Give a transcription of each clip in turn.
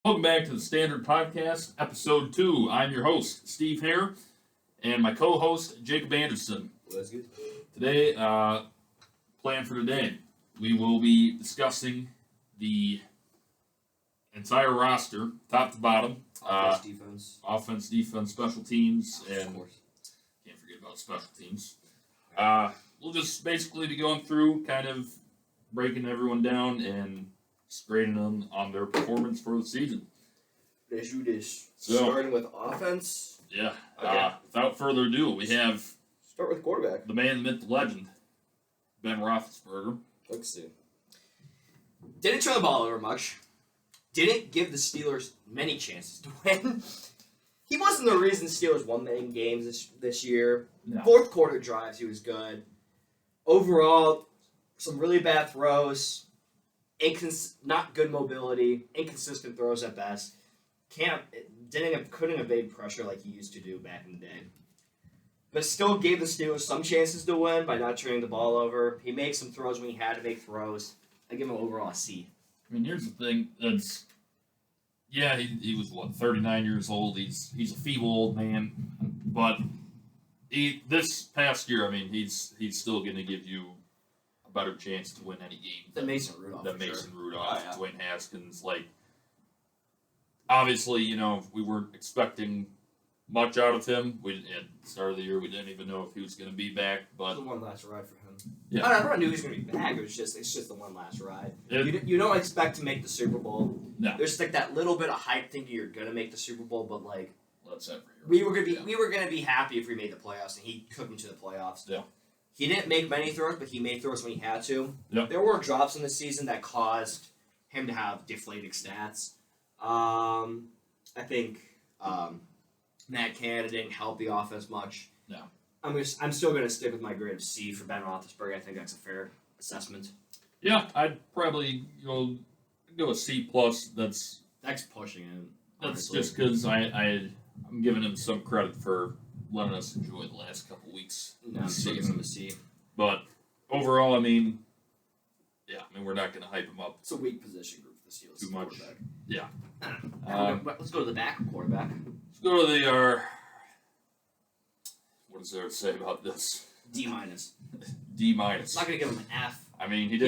Welcome back to the Standard Podcast, Episode 2. I'm your host, Steve Hare, and my co-host, Jacob Anderson. That's good. Today, plan for today, we will be discussing the entire roster, top to bottom. Offense, defense. Defense, special teams, Of and course. can't forget about special teams. We'll just basically be going through, kind of breaking everyone down and grading them on their performance for the season. Let's do this. So- Starting with offense. Yeah. Okay. Without further ado, we have Start with quarterback. the man, the myth, the legend, Ben Roethlisberger. Let's see. Didn't turn the ball over much. Didn't give the Steelers many chances to win. He wasn't the reason the Steelers won many games this year. No. Fourth quarter drives, he was good. Overall, some really bad throws. Not good mobility. Inconsistent throws at best. Couldn't evade pressure like he used to do back in the day. But still gave the Steelers some chances to win by not turning the ball over. He made some throws when he had to make throws. I give him overall a C. I mean, here's the thing. He was, 39 years old. He's a feeble old man. But this past year, I mean, he's still going to give you a better chance to win any game The Mason Rudolph. than for Mason sure. Rudolph, Oh, yeah. Dwayne Haskins. Obviously, we weren't expecting much out of him. At the start of the year, we didn't even know if he was going to be back. But The one last ride for him. Yeah. Everyone knew he was going to be back. It's just the one last ride. You don't expect to make the Super Bowl. No. There's that little bit of hype thinking you're going to make the Super Bowl, but that's every year. we were gonna be happy if we made the playoffs, and he took him to the playoffs. Yeah. He didn't make many throws, but he made throws when he had to. Yeah. There were drops in the season that caused him to have deflating stats. I think Matt Canada didn't help the offense much. No. I'm still gonna stick with my grade of C for Ben Roethlisberger. I think that's a fair assessment. Yeah, I'd probably go a C plus. That's Pushing it. That's honestly. just because I'm giving him some credit for letting us enjoy the last couple weeks. No, I'm still giving him a C. But overall, I mean, we're not going to hype him up It's a weak position group for the Steelers. too much. Quarterback. Yeah. Let's go to the back quarterback. Let's go to the what is there to say about this? D minus. D minus. Not gonna give him an F. I mean, he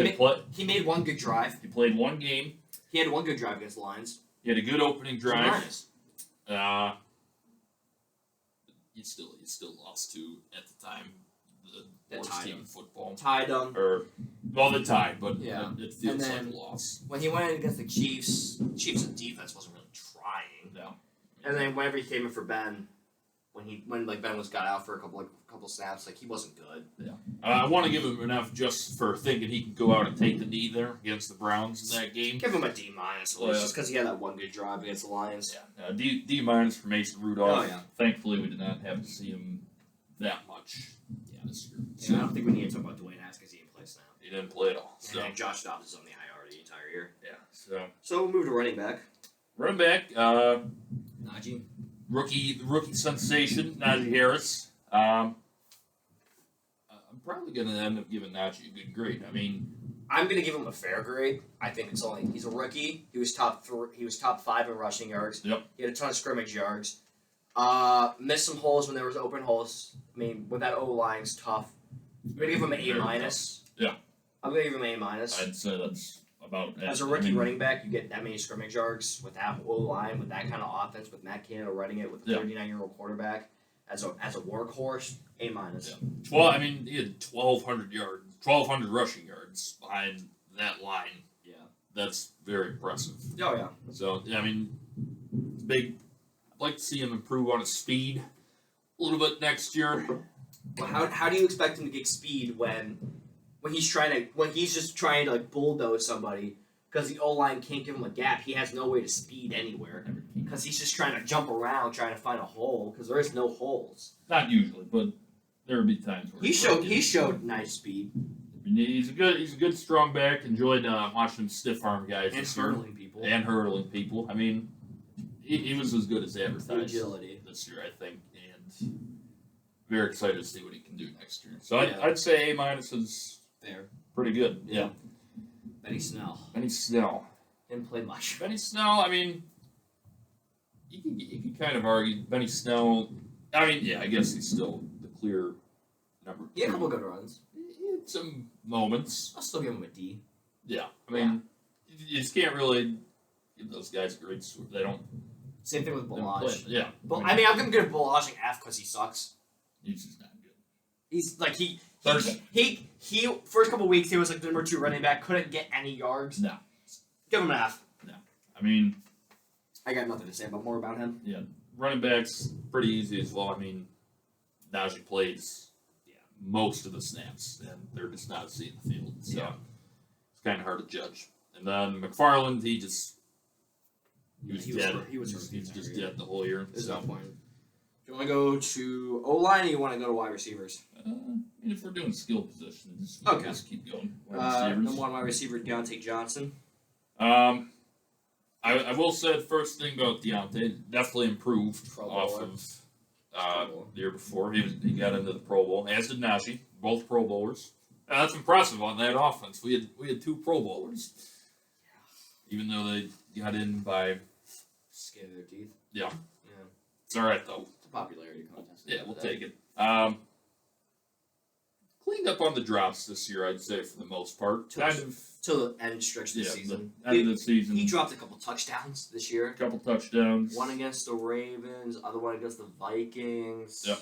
made one good drive. He played one game. He had one good drive against the Lions. He had a good opening drive. Minus. He still lost to, at the time, the That worst tied team him. in football. Tied them. They tied, but Yeah. it feels And then- like a loss. When he went in against the Chiefs' defense wasn't really trying. No. And then whenever he came in for Ben, when Ben got out for a couple snaps, he wasn't good. I want to give him an F just for thinking he can go out and take the knee there against the Browns in that game. Give him a D minus, Well, just because he had that one good drive against the Lions. Yeah, D minus for Mason Rudolph. Oh, yeah. Thankfully, we did not have to see him that much this year. Yeah, I don't think we need to talk about Dwayne Haskins. He didn't play snap. He didn't play at all. So, And Josh Dobbs is on the IR the entire year. yeah. So So we'll move to running back. running back, Najee. rookie sensation Najee Harris. I'm probably going to end up giving Najee a good grade. I mean, I'm gonna give him a fair grade. I think he's a rookie. He was top 5 in rushing yards. Yep. He had a ton of scrimmage yards. Missed some holes when there was open holes. I mean, with that O line's tough. I'm gonna give him an A Very minus. Yeah. I'm gonna give him an A minus. I'd say that's about it. As a rookie running back, you get that many scrimmage yards with that O line, with that kind of offense, with Matt Canada running it, with a Yeah. 39-year-old quarterback. As a workhorse, A minus. Yeah. Well, I mean, he had 1,200 rushing yards behind that line. Yeah. That's very impressive. Oh yeah. So, I mean, it's big. I'd like to see him improve on his speed a little bit next year. Well, how do you expect him to get speed when he's just trying to bulldoze somebody because the O line can't give him a gap? He has no way to speed anywhere because he's just trying to jump around trying to find a hole because there is no holes. Not usually, but there would be times where He showed nice speed I mean, he's a good strong back. Enjoyed watching him stiff arm guys and this year. hurdling people. And hurling people. I mean, he was as good as advertised Agility. this year, I think, and very excited to see what he can do next year. So Yeah. I'd say A minus is Fair. pretty good. Yeah. Benny Snell Benny Snell. didn't play much. Benny Snell, I mean, you can kind of argue Benny Snell. I mean, yeah, I guess he's still the clear number 2. He had a couple good runs. He had some moments. I'll still give him a D. Yeah, I mean, you just can't really give those guys grades. They don't. Same thing with They don't play. Balaj. Yeah, But I mean, I'm gonna give Balaj an F because he sucks. he's just not good. He's like First- he first couple weeks he was like the number 2 running back, couldn't get any yards. No. Give him an F. I mean, I got nothing to say more about him. running backs pretty easy as well. I mean, Najee plays most of the snaps, and they're just not seeing the field, so it's kind of hard to judge. And then McFarland, he was dead. He was just dead the whole year. There's So, no point. Do you want to go to O-line or you want to go to wide receivers? I mean, if we're doing skill positions, Okay. just keep going. Wide receivers. Number 1 wide receiver, Deontay Johnson. I will say the first thing about Deontay, definitely improved Pro off Bowler. of Pro Bowler. the year before. He got into the Pro Bowl, as did Najee, both Pro Bowlers. That's impressive on that offense. We had 2 Pro Bowlers, even though they got in by. Skin of their teeth. Yeah. Yeah. It's all right though. It's a popularity contest. Yeah, we'll take it. Cleaned up on the drops this year, I'd say, for the most part. Kind of. Till the end stretch of the season. End of the season. He dropped a couple touchdowns this year. a couple touchdowns. One against the Ravens, other one against the Vikings. Yep.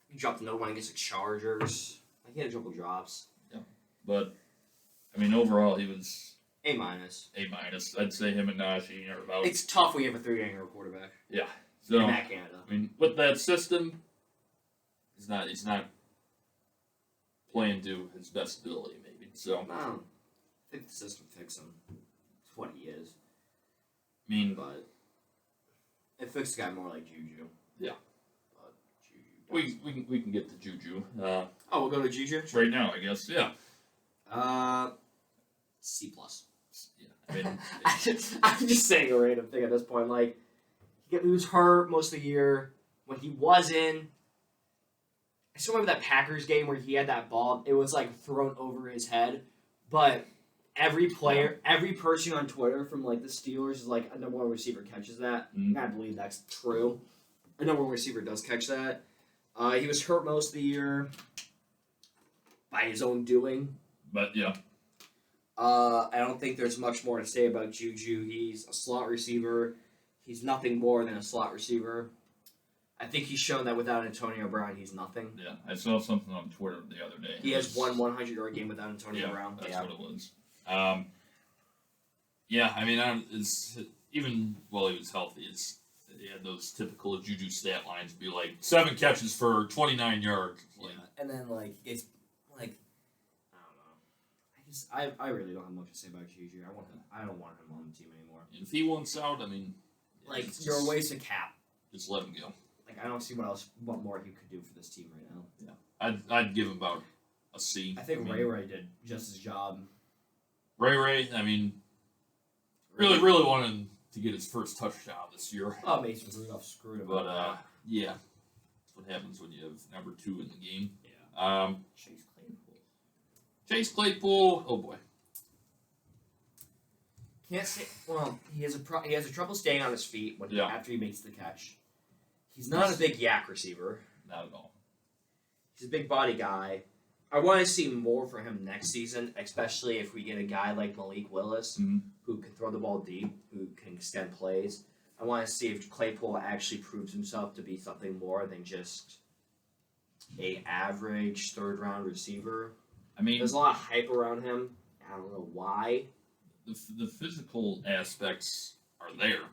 He dropped another one against the Chargers. Like he had a couple drops. But, I mean, overall, he was A minus. A minus. I'd say him and Najee are about. It's tough when you have a 3-year quarterback. So, In Matt Canada. I mean, with that system, he's not playing to his best ability, maybe. So, I think the system fixed him. It's what he is. I mean, But it fixed a guy more like Juju. Yeah. But Juju. we can get to Juju We'll go to Juju. right now, I guess. Yeah. C plus. Yeah. I mean, I'm just saying a random thing at this point. Like, he was hurt most of the year. When he wasn't, I still remember that Packers game where he had that ball. It was like thrown over his head, but every player, every person on Twitter from like the Steelers is like a number 1 receiver catches that. Mhm. And I believe that's true. A number 1 receiver does catch that. He was hurt most of the year by his own doing. but yeah. I don't think there's much more to say about Juju. He's a slot receiver. He's nothing more than a slot receiver. I think he's shown that without Antonio Brown, he's nothing. Yeah. I saw something on Twitter the other day. He has one 100-yard game without Antonio Brown. That's what it was. Yeah, I mean, even while he was healthy, he had those typical Juju stat lines be like 7 catches for 29 yards. Like, And then like it's like I don't know. I really don't have much to say about Juju. I don't want him on the team anymore. if he wants out, I mean, Like just- you're a waste of cap. Just let him go. Like I don't see what more he could do for this team right now. I'd give him about a C. I think mean, Ray did just his job. Ray, I mean, really wanted to get his first touchdown this year. Oh, Mason Rudolph screwed him But up. yeah, that's what happens when you have number 2 in the game. Yeah. Chase Claypool. Chase Claypool. Oh boy. Can't say. Well, he has a trouble staying on his feet when after he makes the catch. He's not a big yak receiver. Not at all. He's a big body guy. I want to see more from him next season, especially if we get a guy like Malik Willis Mhm. who can throw the ball deep, who can extend plays. I want to see if Claypool actually proves himself to be something more than just a average 3rd-round receiver. I mean, There's a lot of hype around him. I don't know why. the physical aspects are there.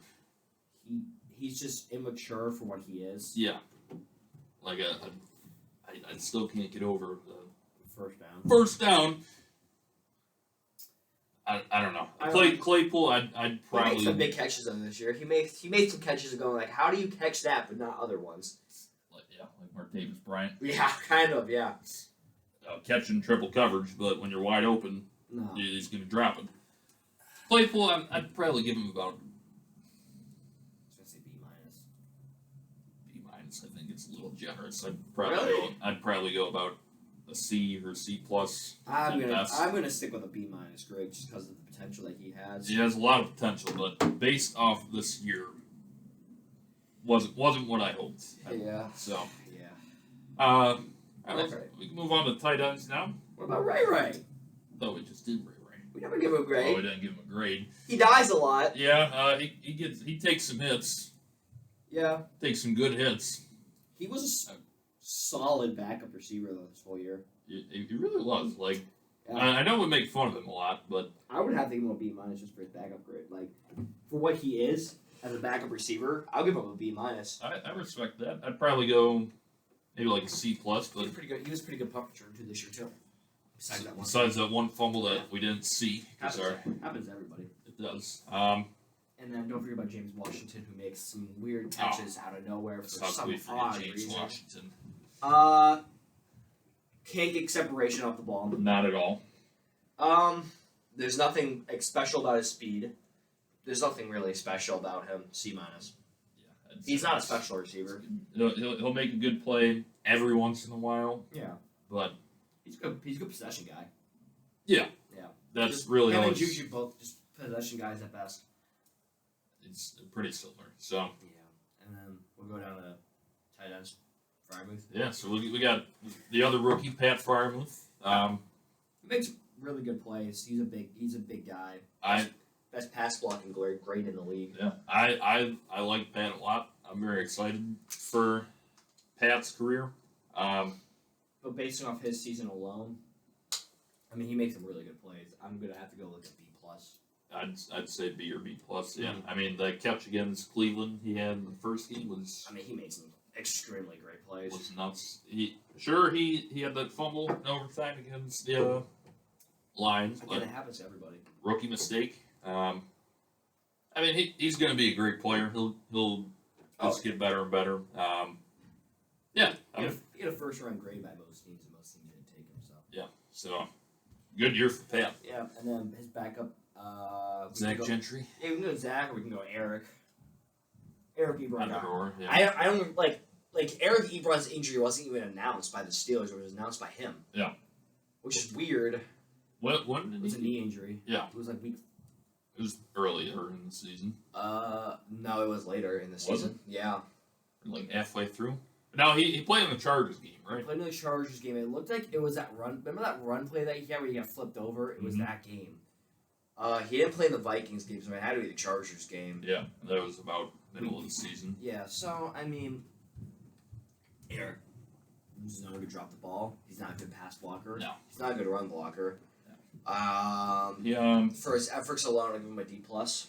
He's just immature for what he is. Yeah. Like I still can't get over the First down. first down. I don't know. Claypool, I'd He makes probably some big catches on this year. He made some catches and going like, how do you catch that but not other ones? like Martavis Bryant. Yeah, kind of. Yeah. Catching triple coverage, but when you're wide open, No. he's going to drop it. Claypool, I'd probably give him about I was gonna say B minus. B minus. I think it's a little generous. I'd probably go about a C or C plus. I'm at best. gonna stick with a B minus grade just because of the potential that he has. He has a lot of potential, but based off this year, wasn't what I hoped. Yeah. So, Yeah. all right, Okay. we can move on to tight ends now. What about Ray Ray? Though we just did Ray Ray. We never give him a Oh, grade. we didn't give him a grade. He dies a lot. Yeah, he takes some hits. Yeah. Takes some good hits. He was a solid backup receiver though this whole year. He really was. Like, Yeah. I know we make fun of him a lot, but I would have to give him a B minus just for his backup grade. Like for what he is as a backup receiver, I'll give him a B minus. I respect that. I'd probably go maybe like a C plus, He was but pretty good. He was a pretty good punt returner too this year too. besides that one fumble that we didn't see, Happens to everybody. it does. And then don't forget about James Washington, who makes some weird catches out of nowhere for How some we forget odd James reason. Washington? Can't get separation off the ball. Not at all. There's nothing special about his speed. There's nothing really special about him. C minus. Yeah, He's not a special receiver. He'll make a good play every once in a while, Yeah, but he's good. He's a good possession guy. that's Just really him all. and Juju both just possession guys at best. It's pretty similar. So Yeah, and then we'll go down to tight ends. Frymouth. yeah, so we got the other rookie, Pat Frymouth. He makes really good plays. He's a big guy. I Best pass blocking grade in the league. Yeah, I like Pat a lot. I'm very excited for Pat's career. But based off his season alone, I mean, he makes some really good plays. I'm gonna have to go look at B plus. I'd say B or B plus. Yeah, I mean the catch against Cleveland he had in the first game was I mean, he made some extremely great plays. nuts. He had that fumble in overtime against the Lions, Again, but it happens to everybody. rookie mistake. I mean he's going to be a great player. He'll just get better and better. Yeah, He had a first round grade by most teams, and most teams didn't take him. So so good year for Pat. yeah, and then his backup, Zach Gentry. Yeah, we can go Zach, or we can go Eric. Eric Ebron. Either or, yeah. I don't like Eric Ebron's injury wasn't even announced by the Steelers; it was announced by him. Yeah. Which is weird. When It did was a he? knee injury. Yeah. It was like week. It was earlier in the season, No, it was later in the season. Yeah. like halfway through. No, he played in the Chargers game, He right? played in the Chargers game. It looked like it was that run. Remember that run play that he had where he got flipped over? It was Mhm. that game. He didn't play in the Vikings game, so it had to be the Chargers game. Yeah, that was about middle of the season. Yeah, so, I mean, Eric is not going to drop the ball. He's not a good pass blocker. No. He's not a good run blocker. He For his efforts alone, I'll give him a D+. was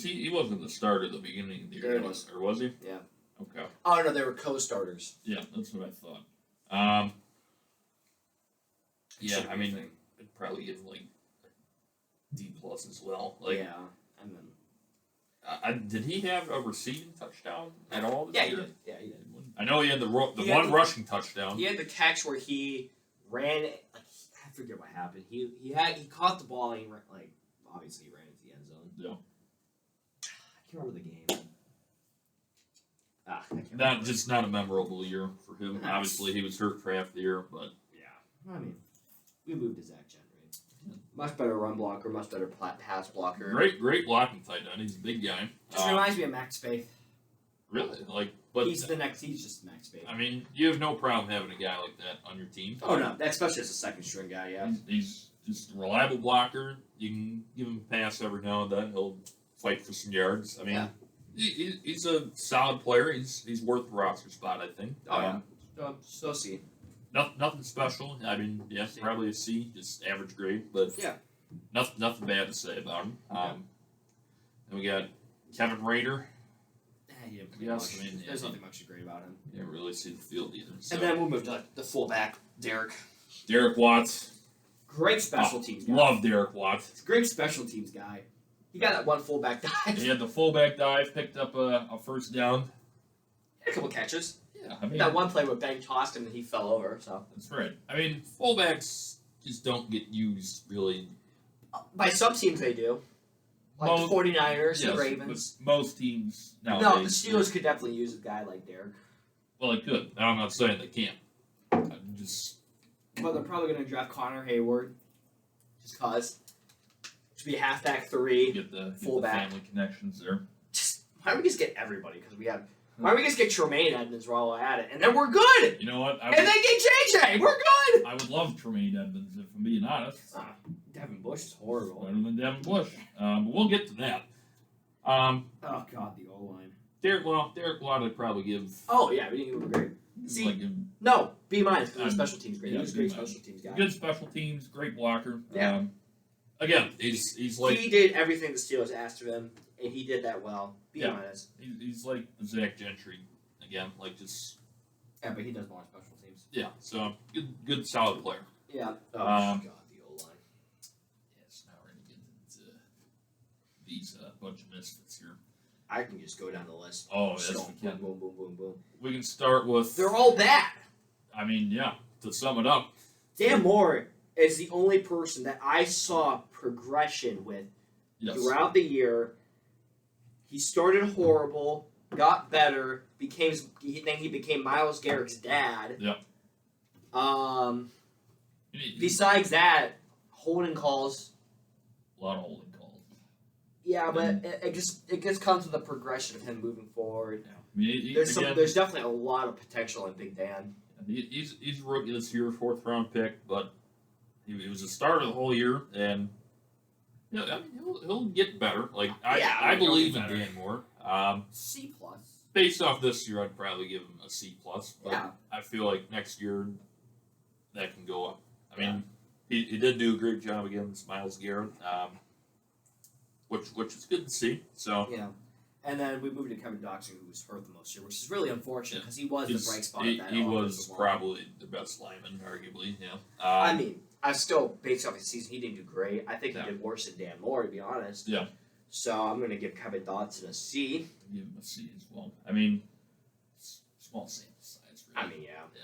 he wasn't the starter at the beginning of the year, Yeah, he was. or was he? Yeah. Okay. Oh, no, they were co-starters. Yeah, that's what I thought. Yeah, Should I be mean, a thing. I'd probably give like D plus as well. Like, yeah, and then... did he have a receiving touchdown at all this Yeah, year? he did. Yeah, he did. I know he had the He had one the- rushing touchdown. He had the catch where he ran, like, I forget what happened. He caught the ball and he ran, like, obviously he ran into the end zone. Yeah. I can't remember the game. I can't remember. Just not a memorable year for him. Nice. Obviously, he was hurt for half the year, but Yeah. I mean, we moved to Zach Gentry. Much better run blocker, much better pass blocker. great blocking tight end. He's a big guy. Just reminds me of Max Faith. Really, like, but He's just Max Faith. I mean, you have no problem having a guy like that on your team. Oh no, especially as a second string guy, yeah. He's just a reliable blocker. You can give him a pass every now and then. He'll fight for some yards. I mean, Yeah. he's a solid player. He's worth the roster spot, I think. Oh yeah. So see. Nothing special. I mean, yeah, C. probably a C, just average grade, but Yeah. nothing bad to say about him. Then we got Kevin Rader. He didn't play Yes, much. I mean, There's yeah. nothing much to grade about him. Didn't really see the field either. So. And then we'll move to the fullback, Derek. Derek Watts. Great special teams guy. Love Derek Watts. Great special teams guy. He got that one fullback dive. He had the fullback dive, picked up a first down. Had a couple catches. Yeah, I mean, That one play where Ben tossed him and he fell over. So that's right. I mean, fullbacks just don't get used really. by some teams they do, like Most- the 49ers, Yes, the Ravens. but most teams nowadays. No, the Steelers could definitely use a guy like Derek. Well, they could. I'm not saying they can't. I'm just But they're probably going to draft Connor Hayward, just cause to be halfback 3. get the Fullback. family connections there. Just Why don't we just get everybody? Because we have. Why don't we just get Tremaine Edmonds while we're at it, and then we're good. You know what? And then get JJ. We're good. I would love Tremaine Edmonds if I'm being honest. Devin Bush is horrible. Better than Devin Bush. But we'll get to that. Oh God, the O line. Derek Law I'd probably give. Oh yeah, we didn't even grade. See, like no, B- because of special teams grade. Yeah, He was a great B-. special teams guy. good special teams, great blocker. Yeah. Again, he's like He did everything the Steelers asked of him, and he did that well. B-. Yeah. he's like the Zach Gentry again, like just Yeah, but he does more on special teams. yeah. So good solid player. Yeah. Oh Um, God, the O line. Yes, now we're gonna get into these bunch of misfits here. I can just go down the list. Oh, Just yes, go we can. boom, boom, boom, boom, boom. We can start with. They're all bad. I mean, yeah. To sum it up, Dan Moore is the only person that I saw progression with yes, throughout the year. He started horrible, got better, then he became Myles Garrett's dad. Yep. Besides that, holding calls. A lot of holding calls. Yeah, but it just comes with the progression of him moving forward. Yeah. I mean, There's definitely a lot of potential in Big Dan. he's a rookie this year, 4th round pick, but he was the starter the whole year, and I mean, he'll get better. Like I believe in Dan Moore. C+. Based off this year, I'd probably give him a C+. But Yeah. I feel like next year that can go up. I mean, he did do a great job against Myles Garrett, which is good to see. So Yeah. And then we moved to Kevin Dotson, who was hurt the most year, which is really unfortunate because he was he's- the bright spot. he, of that he was offensive line. probably the best lineman, arguably. Yeah. I mean, I still, based off his season, he didn't do great. I think Yeah. he did worse than Dan Moore, to be honest. Yeah. So I'm going to give Kevin Dotson a C. I'd give him a C as well. I mean, small sample size. Really. I mean, yeah. Yeah.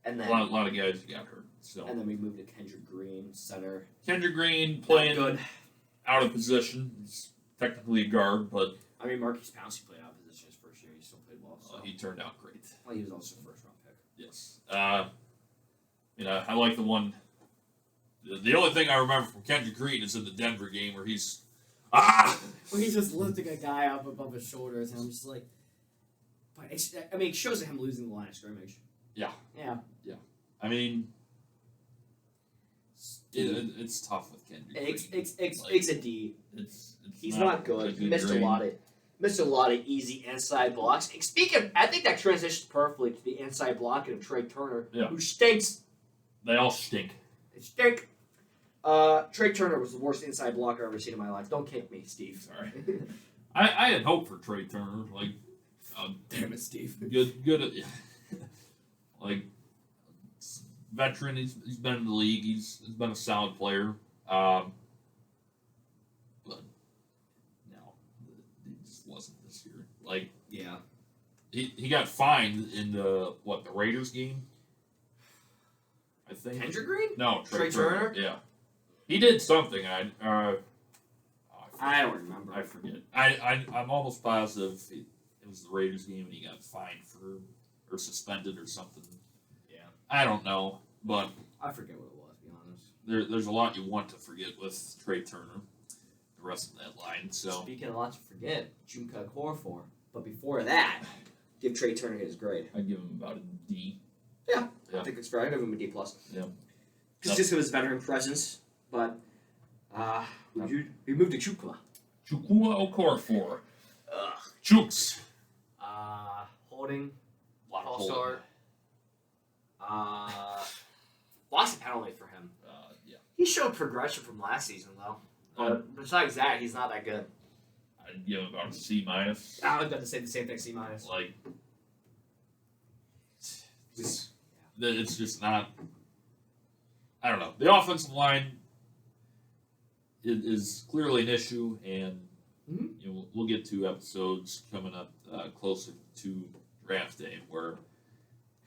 And a then lot of guys got hurt. So and then we moved to Kendrick Green, center. Kendrick Green Not playing good. out of position. He's technically a guard, but I mean, Marquise Pouncey played out of position his first year. He still played well. So he turned out great. well, he was also a first round pick. Yes. I like the one. The only thing I remember from Kendrick Green is in the Denver game where he's Well, he's just lifting a guy up above his shoulders, and I'm just like, but it shows him losing the line of scrimmage. Yeah. Yeah. I mean, it's tough with Kendrick Green. It's a D. It's He's not a good. He missed grade. a lot of easy inside blocks. And speaking, I think that transitions perfectly to the inside blocking of Trey Turner, Yeah. who stinks. They all stink. They stink. Trey Turner was the worst inside blocker I've ever seen in my life. Don't kick me, Steve. Sorry. I had hope for Trey Turner. Like, Damn it, Steve. good at like veteran. He's been in the league. He's been a solid player. But no, it just wasn't this year. Like Yeah. he got fined in the Raiders game. I think Kendrick Green? No, Trey Turner? Yeah, he did something. I don't remember. I forget. I'm almost positive it was the Raiders game and he got fined or suspended or something. Yeah. I don't know, but I forget what it was, to be honest. there's a lot you want to forget with Trey Turner, the rest of that line. So Speaking of a lot to forget, Jumka Okorafor. But before that, give Trey Turner his grade. I'd give him about a D. Yeah. Yeah. I think it's fair. I give him a D+. Yeah. Just because of his veteran presence. But we moved to Chukwa. Chukua Okorafor. Ugh. Chooks. Holding. Lot of False holding. start. Lost a penalty for him. Yeah. He showed progression from last season, though. Besides that, he's not that good. I'd give him about a C minus. I was about to say the same thing, C-. Like, it's just not. I don't know. The offensive line is clearly an issue, and Mhm. we'll get to episodes coming up closer to draft day where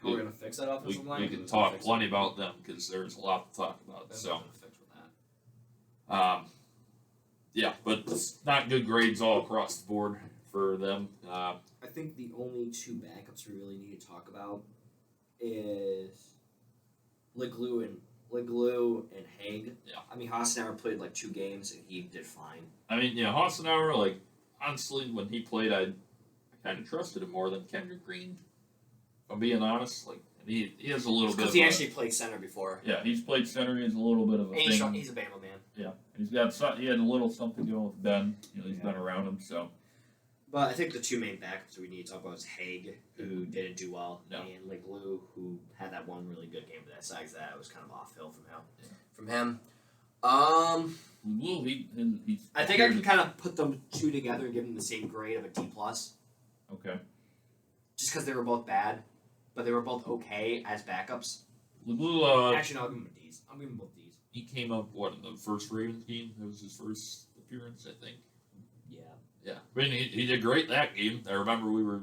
We're going to fix that offensive line? we can talk plenty about them because there's a lot to talk about. That's So, what we're gonna fix with that. yeah, but it's not good grades all across the board for them. I think the only two backups we really need to talk about is Leglue and Haig. Yeah. I mean, Hassenauer played like 2 games and he did fine. I mean, yeah, Hassenauer, like, honestly, when he played, kind of trusted him more than Kendrick Green. If I'm being honest, like he has a little bit. Because he actually played center before. Yeah, he's played center. He has a little bit of a And thing. he's a Bama man. Yeah, he had a little something going with Ben. He's been around him, so. But I think the two main backups we need to talk about is Haig, who didn't do well, No. and Leglue, who had that one really good game. But besides that, it was kind of off hill from him. Well, he's. I think I can kind of put them two together and give them the same grade of a D plus, Okay. just because they were both bad, but they were both okay as backups. LeGlue, Actually, no, I'll give them a D's. I'll give them both D's. he came up in the first Ravens game. That was his first appearance, I think. Yeah, Yeah, I mean he did great that game. I remember we were.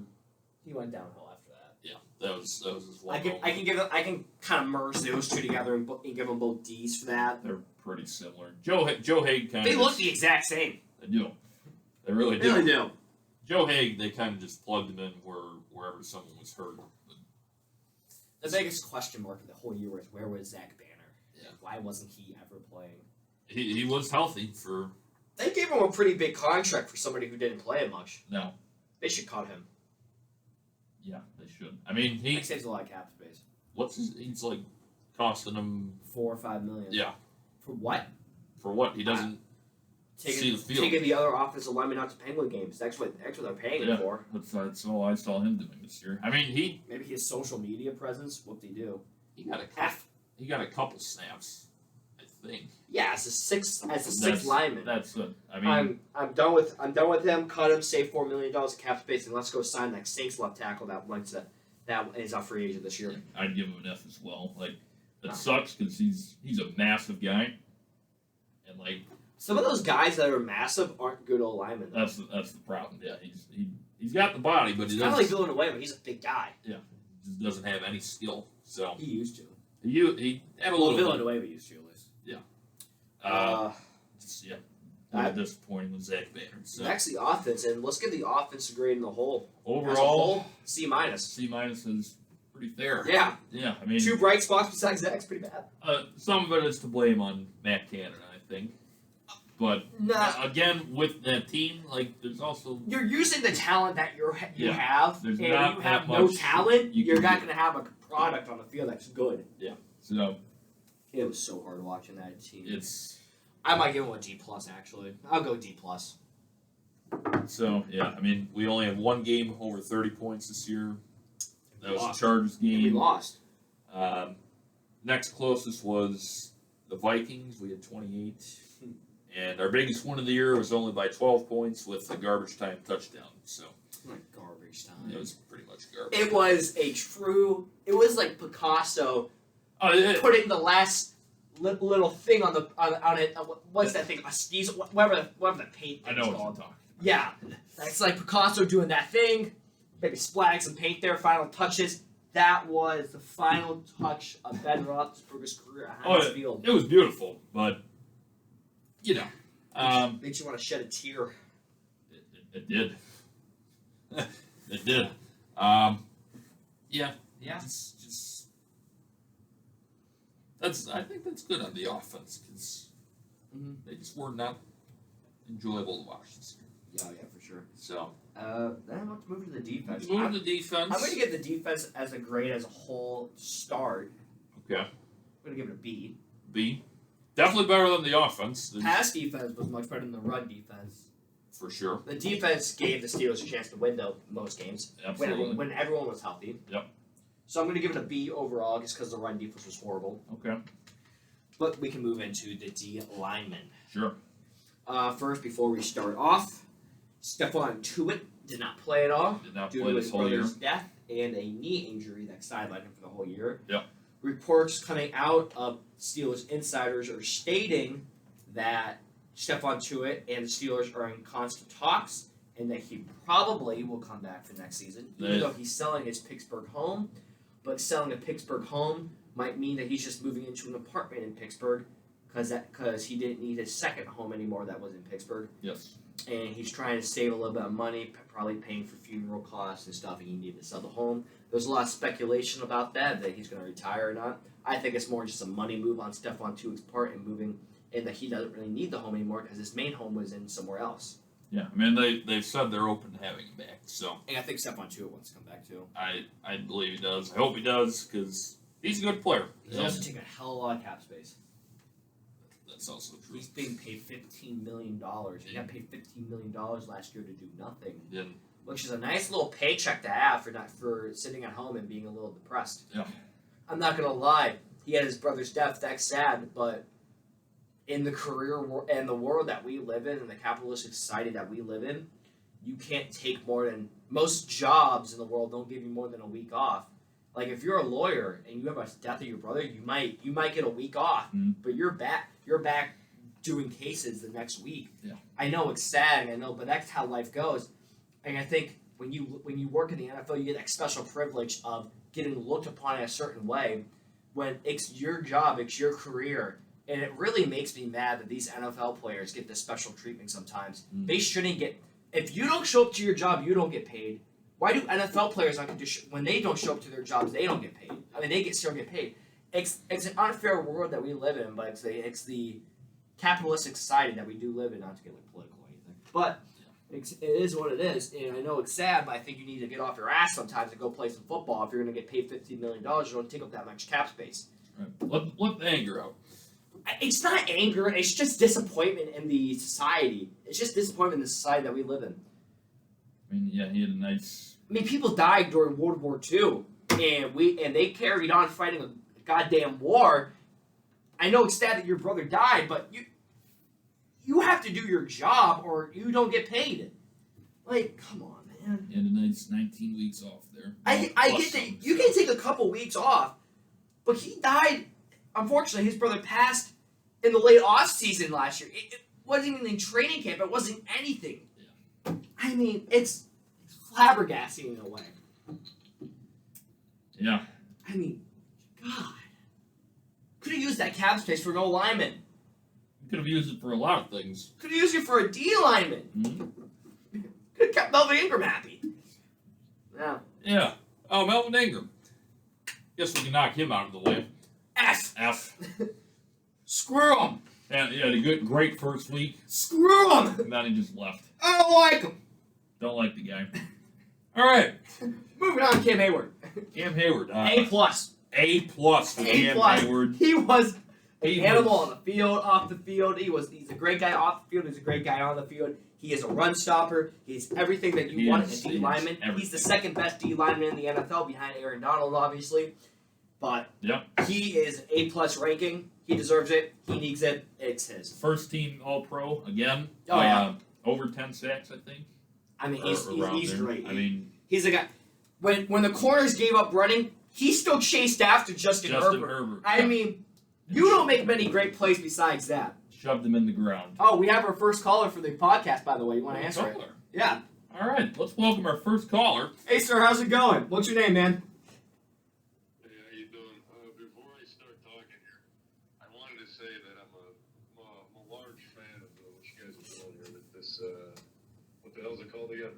he went downhill after that. Yeah, that was his one. I can kind of merge those two together and give them both D's for that. They're pretty similar. Joe Haig kind of. They look the exact same. They do. They really They do. really do. Joe Haig, they kind of just plugged him in wherever someone was hurt. The biggest question mark of the whole year was where was Zach Banner? Yeah. Why wasn't he ever playing? He was healthy for. They gave him a pretty big contract for somebody who didn't play much. No. They should cut him. Yeah, they should. I mean, he That saves a lot of cap space. he's like costing him. 4 or 5 million. Yeah. For what? For what? He doesn't see the field. Taking the other offensive lineman out to Penguin games. That's what they're paying him for. That's all I saw him doing this year. I mean, Maybe his social media presence. Whoop-de-doo. he got a couple snaps, I think. Yeah, as a sixth lineman. That's good. I mean, I'm done with him. Cut him. Save $4 million of cap space, and let's go sign that Saints left tackle that is a free agent this year. I'd give him an F as well. Like that sucks because he's a massive guy, and like Some of those guys that are massive aren't good old linemen. Though. that's the problem. Yeah, he's got the body, but he It's kind of like doesn't. Villanueva. He's a big guy. Just doesn't have any skill. So He used to. he had a little bit. Villanueva used to at least. Just, yeah. A little disappointing with Zach Banner. So Next, the offense, and let's give the offense a grade in the whole. As a overall, whole, C minus. C minus is pretty fair. Yeah, Yeah, I mean, two bright spots besides Zach's pretty bad. some of it is to blame on Matt Canada, I think. But Nah, again, with that team, like there's also you're using the talent that you Yeah, have, there's and not you that have no much talent. you You're can not do. going to have a product on the field that's good. so It was so hard watching that team. it's I might give him a D plus. Actually, I'll go D plus. so yeah. I mean, we only have one game over 30 points this year. That was Lost. the Chargers And we game. lost. Next closest was the Vikings. We had 28. And our biggest win of the year was only by 12 points with a garbage time touchdown. So Like garbage time. it was pretty much garbage. It was a true. It was like Picasso It, putting the last little thing on it. What's that thing? A skis? Whatever the paint I thing's know what called. you're talking Yeah, that's like Picasso doing that thing. Maybe splatting some paint there. Final touches. That was the final touch of Ben Roethlisberger's career at Heinz Field. It was beautiful, but you know, Makes you want to shed a tear. it did. It did. Yeah. Yeah. Just I think that's good on the offense because they just were not enjoyable to watch this year. Yeah, for sure. So Then let's move to the defense. move to defense. I'm going to give the defense as a grade as a whole start. Okay. I'm going to give it a B. B. Definitely better than the offense. Pass defense was much better than the run defense. For sure. The defense gave the Steelers a chance to win, though, most games. Absolutely. When everyone was healthy. Yep. So I'm going to give it a B overall just because the run defense was horrible. Okay. But we can move into the D linemen. Sure. First, before we start off, Stephon Tuitt did not play at all Did not due play to this his whole year. brother's death and a knee injury that sidelined him for the whole year. Yep. Reports coming out of Steelers insiders are stating that Stephon Tuitt and the Steelers are in constant talks and that he probably will come back for next season, even though he's selling his Pittsburgh home. But selling a Pittsburgh home might mean that he's just moving into an apartment in Pittsburgh because he didn't need his second home anymore that was in Pittsburgh. Yes. And he's trying to save a little bit of money, probably paying for funeral costs and stuff, and he needed to sell the home. There's a lot of speculation about that he's going to retire or not. I think it's more just a money move on Stephon Tuitt's part and moving, and that he doesn't really need the home anymore because his main home was in somewhere else. Yeah, I mean they've said they're open to having him back, so And I think Stephon Tua wants to come back too. I believe he does. I hope he does because he's a good player. He's also taking a hell of a lot of cap space. That's also true. He's being paid $15 million. He got paid $15 million last year to do nothing, Then which is a nice little paycheck to have for sitting at home and being a little depressed. Yeah. I'm not gonna lie. He had his brother's death. That's sad, but in the and the world that we live in, and the capitalistic society that we live in, you can't take more than most jobs in the world don't give you more than a week off. Like if you're a lawyer and you have a death of your brother, you might get a week off, but you're back doing cases the next week. Yeah. I know it's sad, I know, but that's how life goes. And I think when you work in the NFL, you get that special privilege of getting looked upon in a certain way when it's your job, it's your career. And it really makes me mad that these NFL players get this special treatment sometimes. They shouldn't get. If you don't show up to your job, you don't get paid. Why do NFL players when they don't show up to their jobs, they don't get paid? I mean, they still get paid. It's an unfair world that we live in, but it's the capitalistic society that we do live in. Not to get like political or anything, but it is what it is. And I know it's sad, but I think you need to get off your ass sometimes and go play some football. If you're going to get paid $15 million, you don't take up that much cap space. right. Let the anger out. It's not anger. It's just disappointment in the society. It's just disappointment in the society that we live in. I mean, yeah, he had a nice. I mean, people died during World War II, and they carried on fighting a goddamn war. I know it's sad that your brother died, but you have to do your job or you don't get paid. Like, come on, man. He had a nice 19 weeks off there. I get that you can take a couple weeks off, but he died. Unfortunately, his brother passed in the late off season last year. It wasn't even in training camp. It wasn't anything. Yeah. I mean, it's flabbergasting in a way. Yeah. I mean, God. Could have used that cap space for no lineman. You could have used it for a lot of things. Could have used it for a D lineman. Mm-hmm. Could have kept Melvin Ingram happy. Yeah. Yeah. Oh, Melvin Ingram. Guess we can knock him out of the way. F. Screw him. And he had a great first week. Screw him. And then he just left. I don't like him. Don't like the guy. All right. Moving on, Cam Hayward. Cam Hayward. A plus. A plus for Cam Hayward. He was an animal on the field, off the field. He's a great guy off the field. He's a great guy on the field. He is a run stopper. He's everything that you want in a D lineman. He's the second best D lineman in the NFL behind Aaron Donald, obviously. But he is an A plus ranking. He deserves it. He needs it. It's his. First team All Pro again. Oh yeah. Over 10 sacks, I think. I mean, he's great. I mean, he's a guy. When the corners gave up running, he still chased after Justin Herbert. I mean, you don't make many great plays besides that. Shoved him in the ground. Oh, we have our first caller for the podcast, by the way. You want to answer it? Yeah. All right. Let's welcome our first caller. Hey, sir. How's it going? What's your name, man? Hey, how you doing? Before I start talking here, I wanted to say that I'm a large fan of what you guys are doing here with this, what the hell is it called again?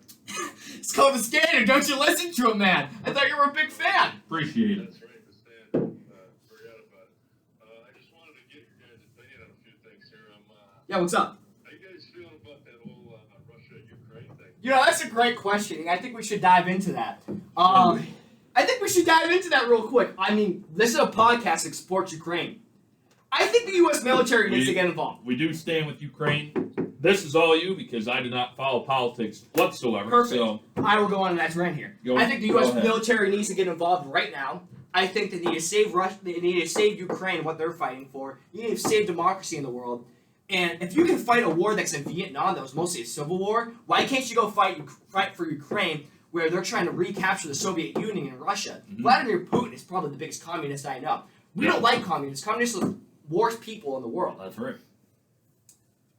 It's called The Standard. Don't you listen to him, man? I thought you were a big fan. Appreciate it. That's right, the Standard. Forgot about it. I just wanted to get your guys' opinion on a few things here. Yeah, what's up? How you guys feeling about that whole Russia-Ukraine thing? You know, that's a great question. I think we should dive into that. I think we should dive into that real quick. I mean, this is a podcast that supports Ukraine. I think the U.S. military needs to get involved. We do stand with Ukraine. This is all you because I do not follow politics whatsoever. Perfect. So I will go on a next rant here. I think the U.S. military needs to get involved right now. I think they need to save Russia. They need to save Ukraine, what they're fighting for. You need to save democracy in the world. And if you can fight a war that's in Vietnam, that was mostly a civil war, why can't you go fight for Ukraine, where they're trying to recapture the Soviet Union and Russia? Mm-hmm. Vladimir Putin is probably the biggest communist I know. We don't like communists. Communists are the worst people in the world. That's right.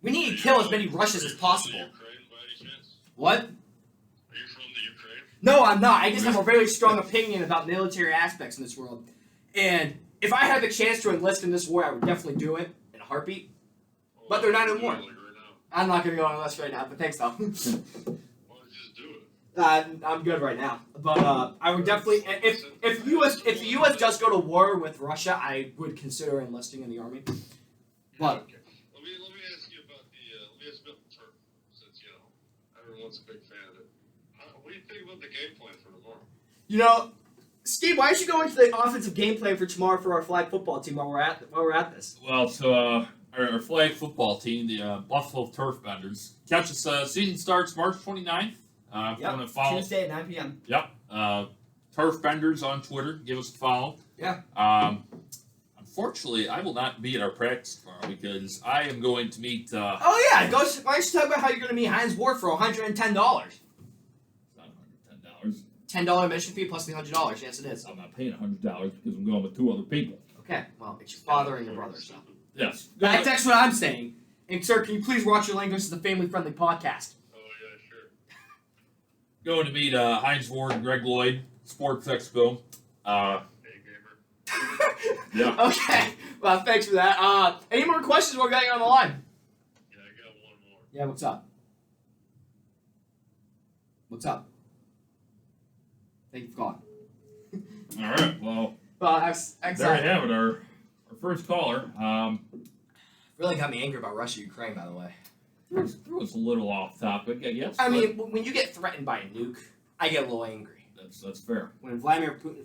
We need to kill as many Russians as possible. Ukraine, by any chance? What? Are you from the Ukraine? No, I'm not. I just have a very strong opinion about military aspects in this world. And if I had the chance to enlist in this war, I would definitely do it in a heartbeat. But they're not anymore. Like right now. I'm not going to go on a list right now, but thanks, though. Why don't you just do it? I'm good right now. But I would definitely, if the U.S. does go to war with Russia, I would consider enlisting in the army. But Okay. Let me ask you about the turf, since Scott's a big fan of it. What do you think about the game plan for tomorrow? You know, Steve, why don't you go into the offensive game plan for tomorrow for our flag football team while we're at this? Well, so our flag football team, the Buffalo Turf Benders, season starts March 29th. If you want to follow, Tuesday at 9 p.m. Yep. Turf Benders on Twitter. Give us a follow. Yeah. Unfortunately, I will not be at our practice tomorrow because I am going to meet. Oh yeah, why don't you talk about how you're going to meet Heinz Ward for $110? It's not $110. $10 admission fee plus the $100. Yes, it is. I'm not paying $100 because I'm going with 2 other people. Okay, well, it's your father and your brother, so. Yes. That's what I'm saying. And sir, can you please watch your language? This is a family-friendly podcast. Oh yeah, sure. Going to meet Heinz Ward and Greg Lloyd, Sports Expo. Hey gamer. Yeah. Okay. Well, thanks for that. Any more questions while we're getting on the line? Yeah, I got one more. Yeah, what's up? What's up? Thank you for calling. All right. Well, Well, there you have it. Our first caller. Really got me angry about Russia, Ukraine, by the way. It was a little off topic, I guess. I but mean, when you get threatened by a nuke, I get a little angry. that's fair. When Vladimir Putin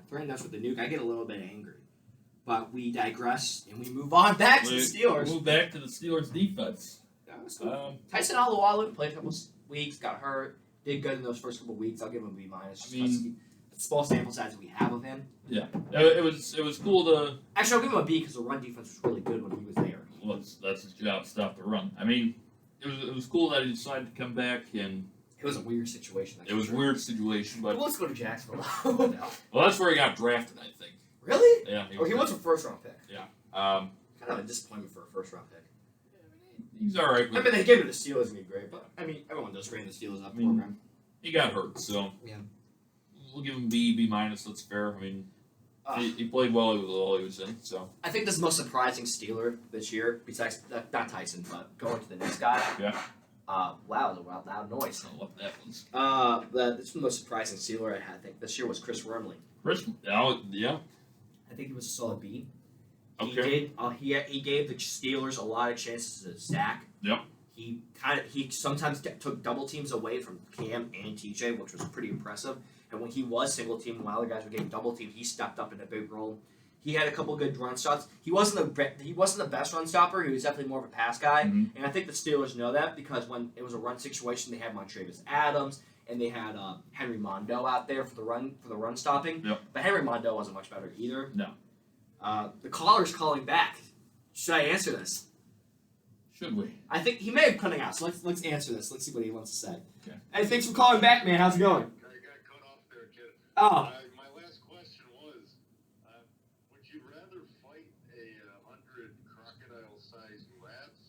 threatened us with the nuke, I get a little bit angry. But we digress and we move on back to the Steelers. Move back to the Steelers defense. That was cool. Tyson Alualu played a couple weeks, got hurt, did good in those first couple weeks. I'll give him a B minus. I mean, the small sample size we have of him. Yeah, it was cool to. Actually, I'll give him a B because the run defense was really good when he was there. Well, that's his job, stop the run. I mean, it was cool that he decided to come back, and It was a weird situation. it was a weird situation, but Well, let's go to Jacksonville. well, that's where he got drafted, I think. Really? Yeah. He was a first round pick. Um, Kind of a disappointment for a first round pick. he's all right. I mean, they gave it to the Steelers and be great, but I mean, everyone does great in the Steelers that program. He got hurt, so Yeah. we'll give him B minus. That's fair. I mean, he played well while he was in. So I think this is the most surprising Steeler this year, besides not Tyson, but going to the next guy. Yeah. Wow, that was a loud noise. I don't know what that was. This is the most surprising Steeler I think this year was Chris Wormley. Chris, yeah. I think he was a solid B. He Okay. did. He gave the Steelers a lot of chances to stack. Yep. He sometimes took double teams away from Cam and TJ, which was pretty impressive. And when he was single team, while the guys were getting double teamed, he stepped up in a big role. He had a couple good run stops. He wasn't the best run stopper. He was definitely more of a pass guy. Mhm. And I think the Steelers know that because when it was a run situation, they had Montravis Adams and they had Henry Mondo out there for the run stopping. Yep. But Henry Mondo wasn't much better either. No. The caller's calling back. Should I answer this? Should we? I think he may have cutting out. So let's answer this. Let's see what he wants to say. Okay. Hey, thanks for calling back, man. How's it going? I got cut off there, kid. Oh. My last question was, would you rather fight 100 crocodile-sized rats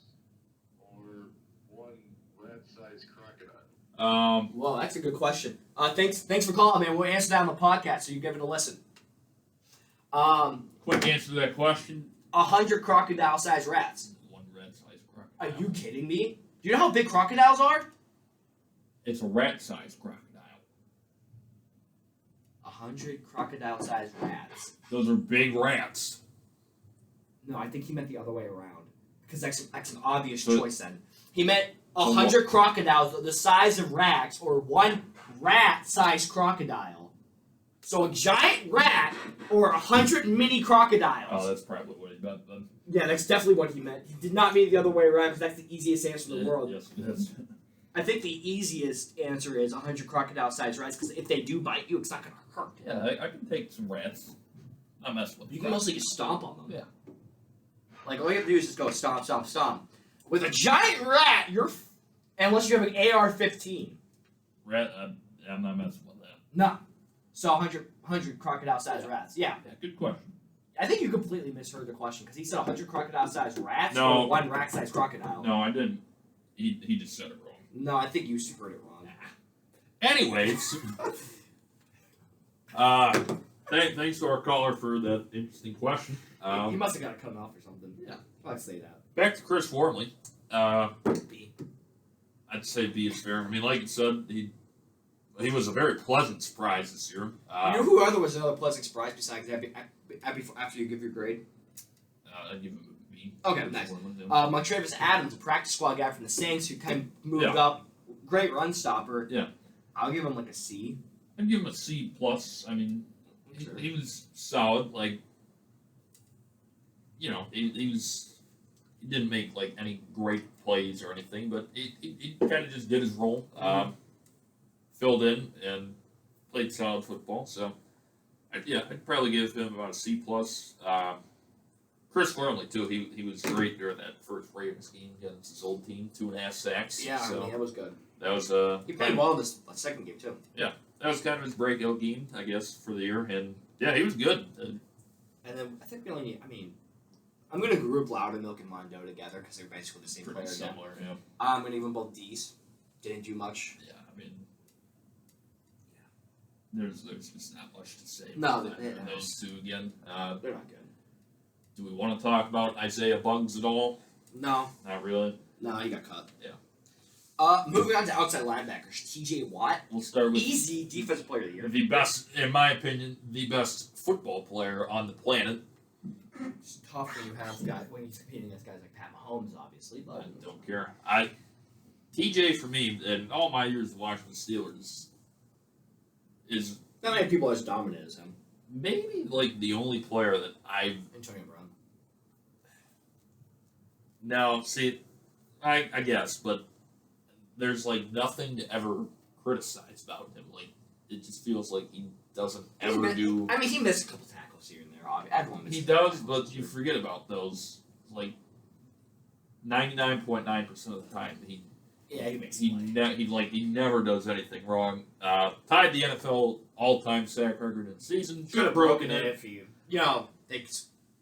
or one rat-sized crocodile? Well, that's a good question. Thanks for calling, man. We'll answer that on the podcast, so you give it a listen. Quick answer to that question. 100 crocodile-sized rats. One rat-sized crocodile. Are you kidding me? Do you know how big crocodiles are? It's a rat-sized crocodile. 100 crocodile-sized rats. Those are big rats. No, I think he meant the other way around. Because that's an obvious So- choice then. He meant 100 crocodiles the size of rats, or one rat-sized crocodile. So a giant rat or 100 mini crocodiles. Oh, that's probably what he meant then. Yeah, that's definitely what he meant. He did not mean the other way around because that's the easiest answer in the world. Yes, it is. I think the easiest answer is 100 crocodile-sized rats because if they do bite you, it's not going to hurt. Yeah, I can take some rats. Not mess with them. You can mostly just stomp on them. Yeah. Like, all you have to do is just go stomp, stomp, stomp. With a giant rat, unless you have an AR-15. Rat, I'm not messing with that. No. So 100 crocodile-sized rats. Yeah. Yeah, good question. I think you completely misheard the question because he said 100 crocodile-sized rats No. or one rat-sized crocodile. No, I didn't. He just said it wrong. No, I think you heard it wrong. Anyways, thanks to our caller for that interesting question. He must have got it cut off or something. Yeah, I'd say that. Back to Chris Wormley. B. I'd say B is fair. I mean, like you said, he was a very pleasant surprise this year. You know who other was another pleasant surprise besides after you give your grade? I'd give him a B. Okay, Chris nice. Wormley, yeah. Montravis Adams, a practice squad guy from the Saints who kind of moved Yeah. up, great run stopper. Yeah. I'll give him like a C. I'd give him a C plus. I mean, Sure. he was solid. Like, you know, he didn't make like any great plays or anything, but he kind of just did his role, filled in and played solid football. So, I'd probably give him about a C plus. Chris Wormley too. He was great during that first Ravens game against his old team, 2.5 sacks. Yeah, so I mean, that was good. that was He played well in this second game too. that was kind of his breakout game, I guess, for the year. And yeah, he was good. And then I think we only need. I mean, I'm gonna group Loudermilk and Mondo together because they're basically the same Pretty player again. similar, yeah. I'm gonna give them both D's. Didn't do much. Yeah, I mean, there's just not much to say. No, about those two again. They're not good. Do we want to talk about Isaiah Buggs at all? No, Not really. no, he got cut. Yeah. Moving on to outside linebackers, T.J. Watt, We'll start with easy defensive player of the year. the best, in my opinion, the best football player on the planet. It's tough when you have guys when you're competing against guys like Pat Mahomes, obviously. I But don't care. TJ for me, in all my years of watching the Steelers, is not many people are as dominant as him. maybe like the only player that I've Antonio Brown. now see. I guess, but there's like nothing to ever criticize about him. Like it just feels like he doesn't ever do. I mean, he missed a couple tackles here and there. Everyone He misses does, tackles. but you forget about those. Like 99.9% of the time, he makes a play. he never does anything wrong. Tied the NFL all-time sack record in the season. Should have broken it. if you they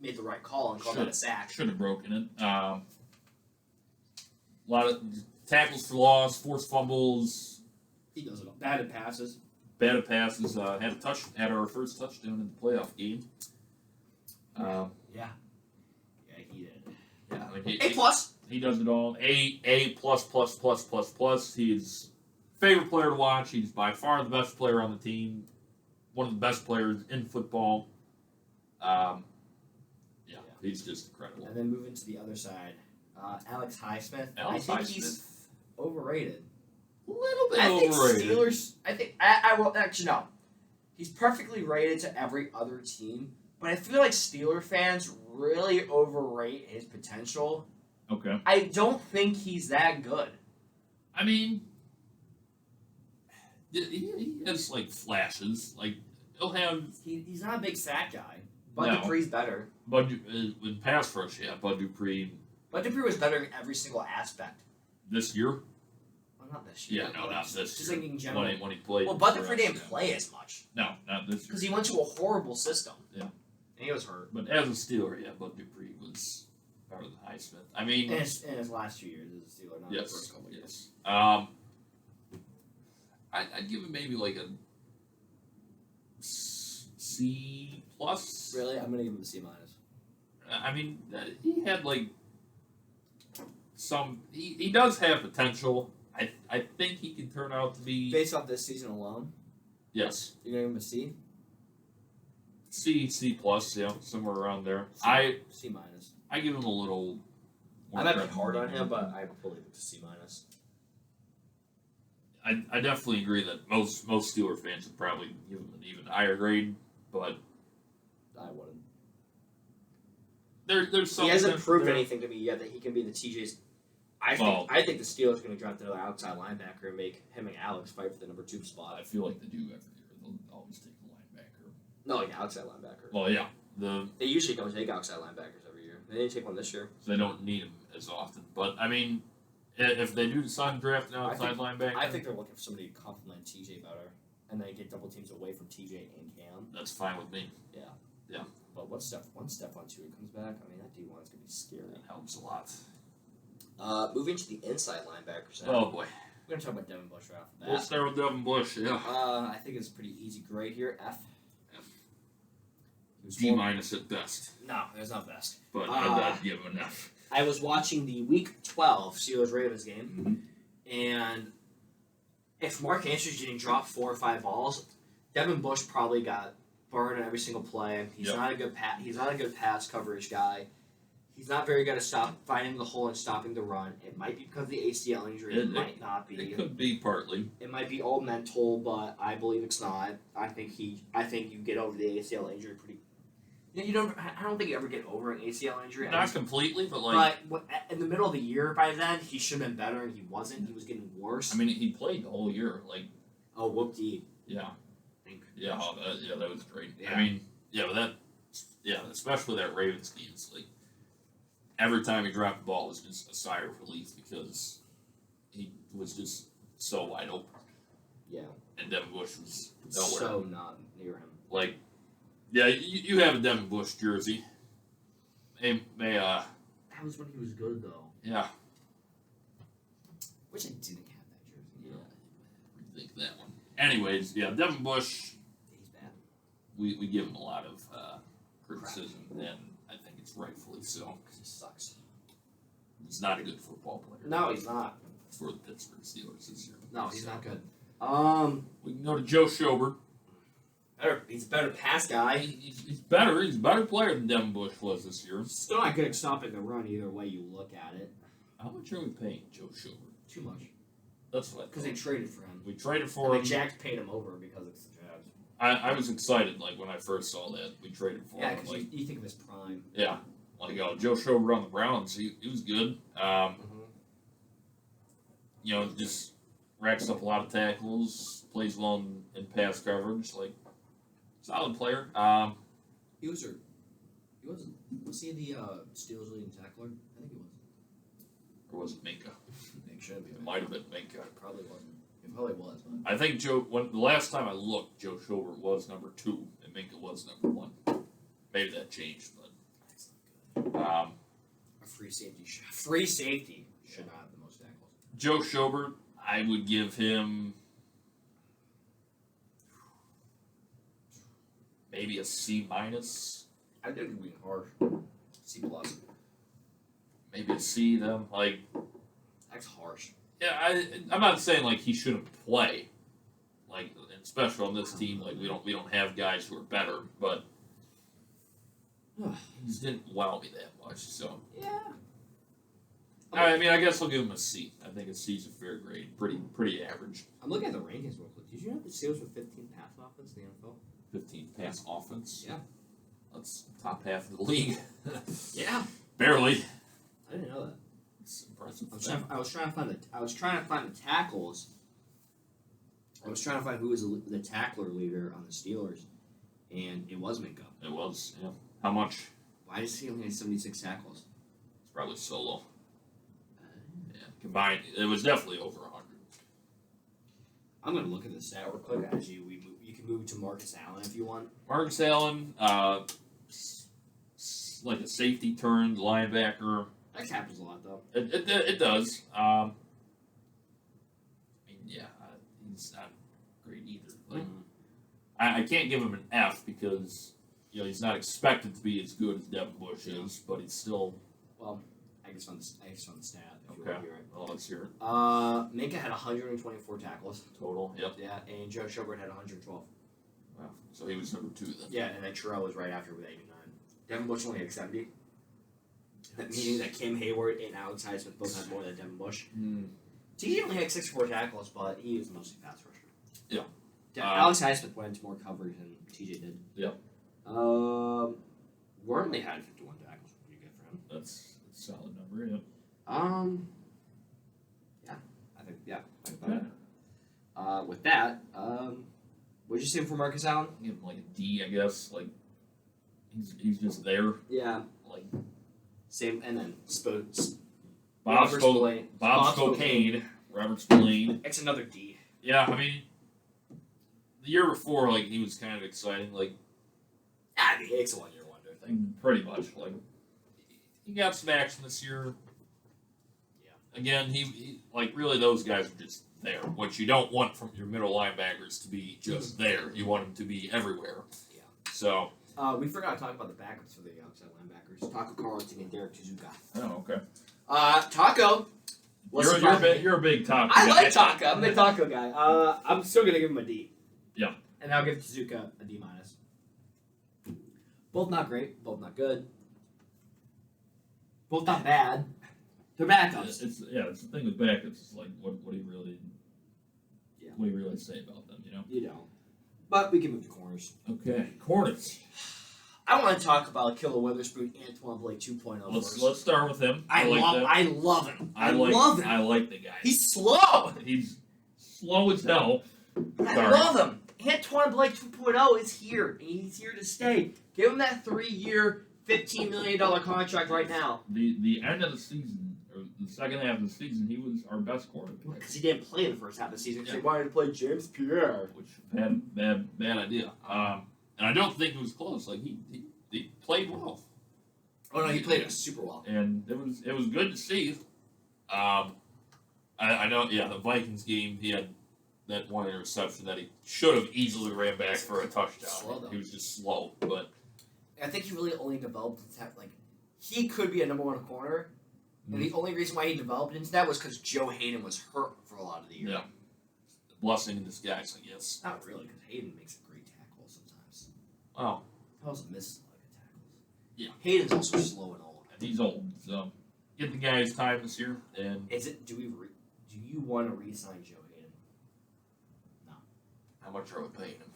made the right call and called that a sack. Should have broken it. A lot of tackles for loss, forced fumbles, He does it all. Batted passes. batted passes. Had our first touchdown in the playoff game. Yeah, he did. Yeah, I mean, A plus. he does it all. A plus plus plus plus plus. He's favorite player to watch. He's by far the best player on the team. One of the best players in football. He's just incredible. And then moving to the other side, Alex Highsmith. Alex I think Highsmith. he's overrated. A little bit I think overrated. Steelers. I think I will actually no. He's perfectly rated to every other team, but I feel like Steeler fans really overrate his potential. Okay. I don't think he's that good. I mean, he has like flashes. Like he'll have He's not a big sack guy. Bud No. Dupree's better. in pass rush. Yeah, Bud Dupree Bud Dupree was better in every single aspect. this year. Well, not this year. Yeah, no, not this Just year. like in general. When he played. Well, Bud for Dupree us, didn't yeah. play as much No, not this year. because he went to a horrible system. Yeah. And he was hurt. But as a Steeler, yeah, Bud Dupree was better than Highsmith. I mean, In his last 2 years as a Steeler, not his yes, first couple years. yes. I'd give him maybe like a C plus. Really? I'm gonna give him a C minus. I mean, he had like some. He does have potential. I think he can turn out to be Based off this season alone, yes you're gonna give him a C? C plus, yeah, somewhere around there. C minus. I give him a little. more I might be credit hard than on you. him, but I believe it's a C minus. I definitely agree that most Steeler fans would probably give him an even higher grade, but I wouldn't. there's some. He hasn't proved there. anything to me yet that he can be the TJ's. I Well- think the Steelers are going to draft another outside linebacker and make him and Alex fight for the number 2 spot. I feel like they do every year. They'll always take a linebacker. No, like outside linebacker. Well, yeah, They usually don't take outside linebackers every year. They didn't take one this year. they don't need him as often. But I mean, if they do decide to draft an outside linebacker, I think they're looking for somebody to complement TJ better, and then get double teams away from TJ and Cam. that's fine with me. But once Stephon Tuitt comes back, I mean that D1 is going to be scary. That helps a lot. Moving to the inside linebackers. Now. Oh boy, We're going to talk about Devin Bush right off the bat. we'll start with Devin Bush. Yeah, I think it's a pretty easy grade here. F. He was G more- minus at best, No, it's not best. but Ah. I'd give him an F. I was watching the Week 12 Steelers Ravens game, Mhm. and if Mark Andrews didn't drop 4 or 5 balls, Devin Bush probably got burned on every single play. He's Yep. not a good pass coverage guy. He's not very good at finding the hole and stopping the run. It might be because of the ACL injury. It might not be. It could be partly. It might be all mental, but I believe it's not. I think you get over the ACL injury pretty. You don't. I don't think you ever get over an ACL injury. Not completely, but like. But in the middle of the year, by then he should have been better, and he wasn't. He was getting worse. I mean, he played the whole year. Like. Oh, whoop-dee. Yeah. Yeah. That was great. Yeah. I mean, especially that Ravens game. It's like every time he dropped the ball, it was just a sigh of relief because he was just so wide open. Yeah. And Devin Bush was nowhere. So not near him. Like, yeah, you have a Devin Bush jersey. That was when he was good, though. Yeah. Wish I didn't have that jersey. Yeah. Rethink that one. Anyways, yeah, Devin Bush. He's bad. We give him a lot of criticism, and I think it's rightfully so. Because he sucks. He's not a good football player. No, he's not. For the Pittsburgh Steelers this year. No, he's not good. We can go to Joe Schobert. He's a better pass guy. He's better. He's a better player than Devin Bush was this year. Still not good at stopping the run either way you look at it. How much are we paying Joe Schobert? Too much. That's what. Because they traded for him. We traded for And him. the Jags paid him over because it's the Jags. I was excited like when I first saw that we traded for Yeah, him. because Like, you think of his prime. yeah, like Joe Schobert on the Browns. He was good. You know, just racks up a lot of tackles, plays well in pass coverage. Like, solid player. He wasn't. Was he the Steelers leading tackler? I think he was. Or was it Minka? I think it should be. It might have been Minka. It probably wasn't. It probably was. But... I think the last time I looked, Joe Schobert was number 2 and Minka was number 1. Maybe that changed, but That's not good. a free safety. Free safety should not have the most tackles. Joe Schobert, I would give him maybe a C minus. I think it'd be harsh. C plus. Maybe a C then. Like, That's harsh. yeah, I'm not saying like he shouldn't play. Like, especially on this team, like we don't have guys who are better, but he just didn't wow me that much. So Yeah. I mean, I guess I'll give him a C. I think a C is a fair grade. Pretty average. I'm looking at the rankings real quick. Did you know the Steelers were 15 pass offense in the NFL? 15 pass offense. Yeah. That's top half of the league. Yeah. Barely. I didn't know that. It's impressive. I was trying to find the tackles. I was trying to find who was the tackler leader on the Steelers, and it was Minka. It was. Yeah. How much? Why does he only have 76 tackles? It's probably solo. Yeah. Combined, it was definitely over 100. I'm gonna look at the stat real quick. As you can move to Marcus Allen if you want. Marcus Allen, like a safety turned linebacker. That happens a lot though. It does. I mean, yeah, he's not great either. Like, I can't give him an F because he's not expected to be as good as Devin Bush is, but he's still. Well, I just found the stat. If you Okay. want to hear it. Well, let's hear it. Minka had 124 tackles. Total. Yep. Yeah, and Joe Schobert had 112. Wow. So he was number 2 then. Yeah, and then Terrell was right after with 89. Devin Bush only had 70. That meaning that Kim Hayward and Alex Highsmith both had more than Devin Bush. TJ only had 64 tackles, but he was mostly pass rusher. Yeah. Alex Highsmith went into more coverage than TJ did. Yep. Wormley had 51 tackles. Pretty good for him. That's a solid number. Yep. Yeah, I think with that, what'd you say for Marcus Allen? Give him like a D, I guess. Like he's just there. Yeah. Like Same, and then Bob Spillane. Spokane, Robert Spillane. It's another D. Yeah, I mean, the year before, like he was kind of exciting. Like It's a 1 year wonder thing. pretty much. Like he got some action this year. Yeah. Again, he like really those guys are just there. What you don't want from your middle linebackers to be just there. You want them to be everywhere. Yeah. So. We forgot to talk about the backups for the outside linebackers. Taco Carlton and Derek Tuzuka. Oh, okay. Taco. You're a big Taco. I like Taco. I'm the Taco guy. I'm still gonna give him a D. Yeah. And I'll give Tuzuka a D minus. Both not great. Both not good. Both not bad. They're backups. It's the thing with backups. It's like what do you really, Yeah. what do you really say about them? You know. You don't. But we can move to corners. Okay, corners. I want to talk about Killer Witherspoon, Antoine Blake 2.0 first. Let's start with him. I like love that. I love him. I like love him. I like the guy. He's slow. He's slow as hell. I Sorry. love him. Antoine Blake 2.0 is here. And he's here to stay. Give him that 3-year, $15 million contract right now. The end of the season, or the second half of the season, he was our best quarterback. Because he didn't play in the first half of the season. Because Yeah. they wanted to play James Pierre. Which bad idea. And I don't think it was close. Like he played well. Oh no, he played it super well. And it was good to see. I know, the Vikings game, he had that one interception that he should have easily ran back for a touchdown. Slow, though. He was just slow, but I think he really only developed into that, like, he could be a number one corner. And the only reason why he developed into that was because Joe Hayden was hurt for a lot of the year. yeah, blessing in disguise, I guess. Not really, because Hayden makes a great tackle sometimes. Wow, He also misses a lot of tackles. Yeah. Hayden's also slow and old. and he's old, so get the guy his time this year, and Do you want to re-sign Joe Hayden? how much are we paying him?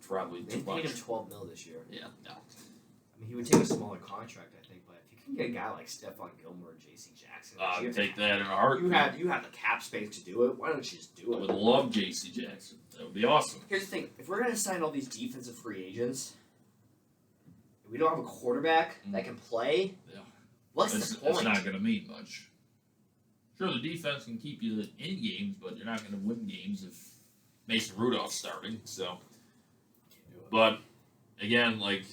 Probably They too paid him much. $12 million this year. Yeah, no. I mean, he would take a smaller contract, I think, but if you can get a guy like Stephon Gilmore or J.C. Jackson, you Take that in a heartbeat. you have the cap space to do it. Why don't you just do I it? would love J.C. Jackson. That would be awesome. Here's the thing: if we're gonna sign all these defensive free agents, and we don't have a quarterback that can play, Yeah. what's It's the point? not going to mean much. Sure, the defense can keep you in games, but you're not going to win games if Mason Rudolph's starting. So, but again, like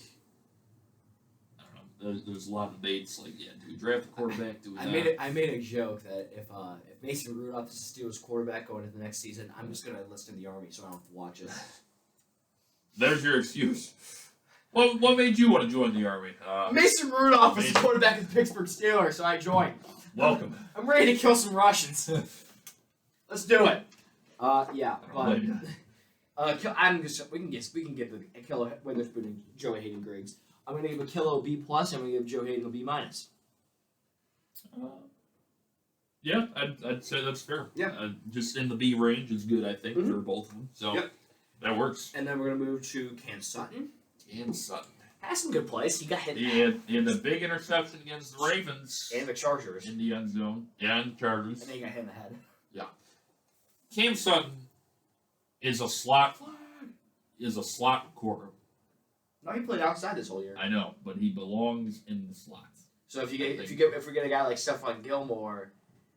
I don't know, there's a lot of debates. Like, do we draft a quarterback? Do we not? I made a joke that if Mason Rudolph is the Steelers quarterback going into the next season, I'm just gonna enlist in the army so I don't have to watch it. There's your excuse. What made you want to join the army? Mason Rudolph is the quarterback of the Pittsburgh Steelers, so I joined. Welcome. I'm ready to kill some Russians. Let's do it. Yeah, I don't but blame we can give the Killer Witherspoon and Joe Hayden grades. I'm gonna give a Kilo B plus. I'm gonna give Joe Hayden a B minus. Yeah, I'd say that's fair. Yeah. Just in the B range is good, I think, Mhm. for both of them. So Yep. that works. And then we're gonna move to Cam Sutton. And Sutton. Has some good plays. He got hit in the He head. had the big interception against the Ravens And the Chargers. in the end zone. Yeah, and the Chargers. And then he got hit in the head. Cam Sutton is a slot corner. No, he played outside this whole year. I know, but he belongs in the slot. So if we get a guy like Stephon Gilmore,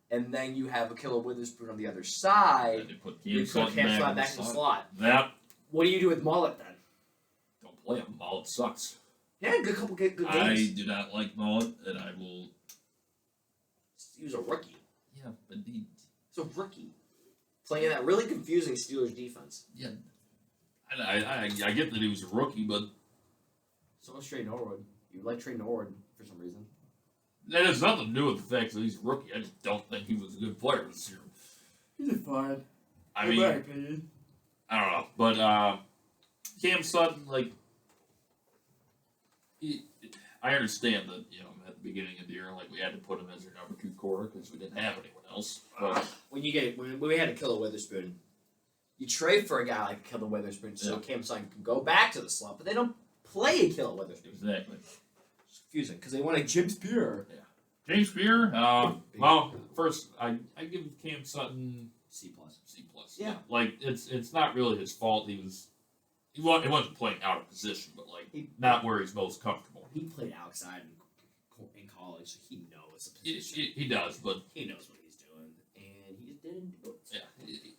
and then you have a Killer Witherspoon on the other side, And they put you Cam put Sutton Cam Sutton back back in the slot. That What do you do with Mullet then? don't play him. Mullet sucks. Yeah, good games. I do not like Mullet, and I will. He was a rookie. Yeah, but he. He's a rookie. Playing that really confusing Steelers defense. Yeah, I get that he was a rookie, but So was Trey Norwood. You like Trey Norwood for some reason. that has nothing to do with the fact that he's a rookie. I just don't think he was a good player this year. He's fine. I mean, opinion. I don't know, but Cam Sutton, like, I understand that at the beginning of the year, like we had to put him as your number 2 corner because we didn't have anyone else. But When we had a Killer Witherspoon, you trade for a guy like Killer Witherspoon so Yeah. Cam Sutton can go back to the slot, but they don't play a Killer Witherspoon. exactly, It's confusing because they want a James Pierre. James Spear. Well, first I give Cam Sutton C plus. C plus. Yeah. like it's not really his fault. He wasn't playing out of position, but not where he's most comfortable. He played outside in college, so he knows the position. He does, but He knows what he's doing, and he just didn't do it.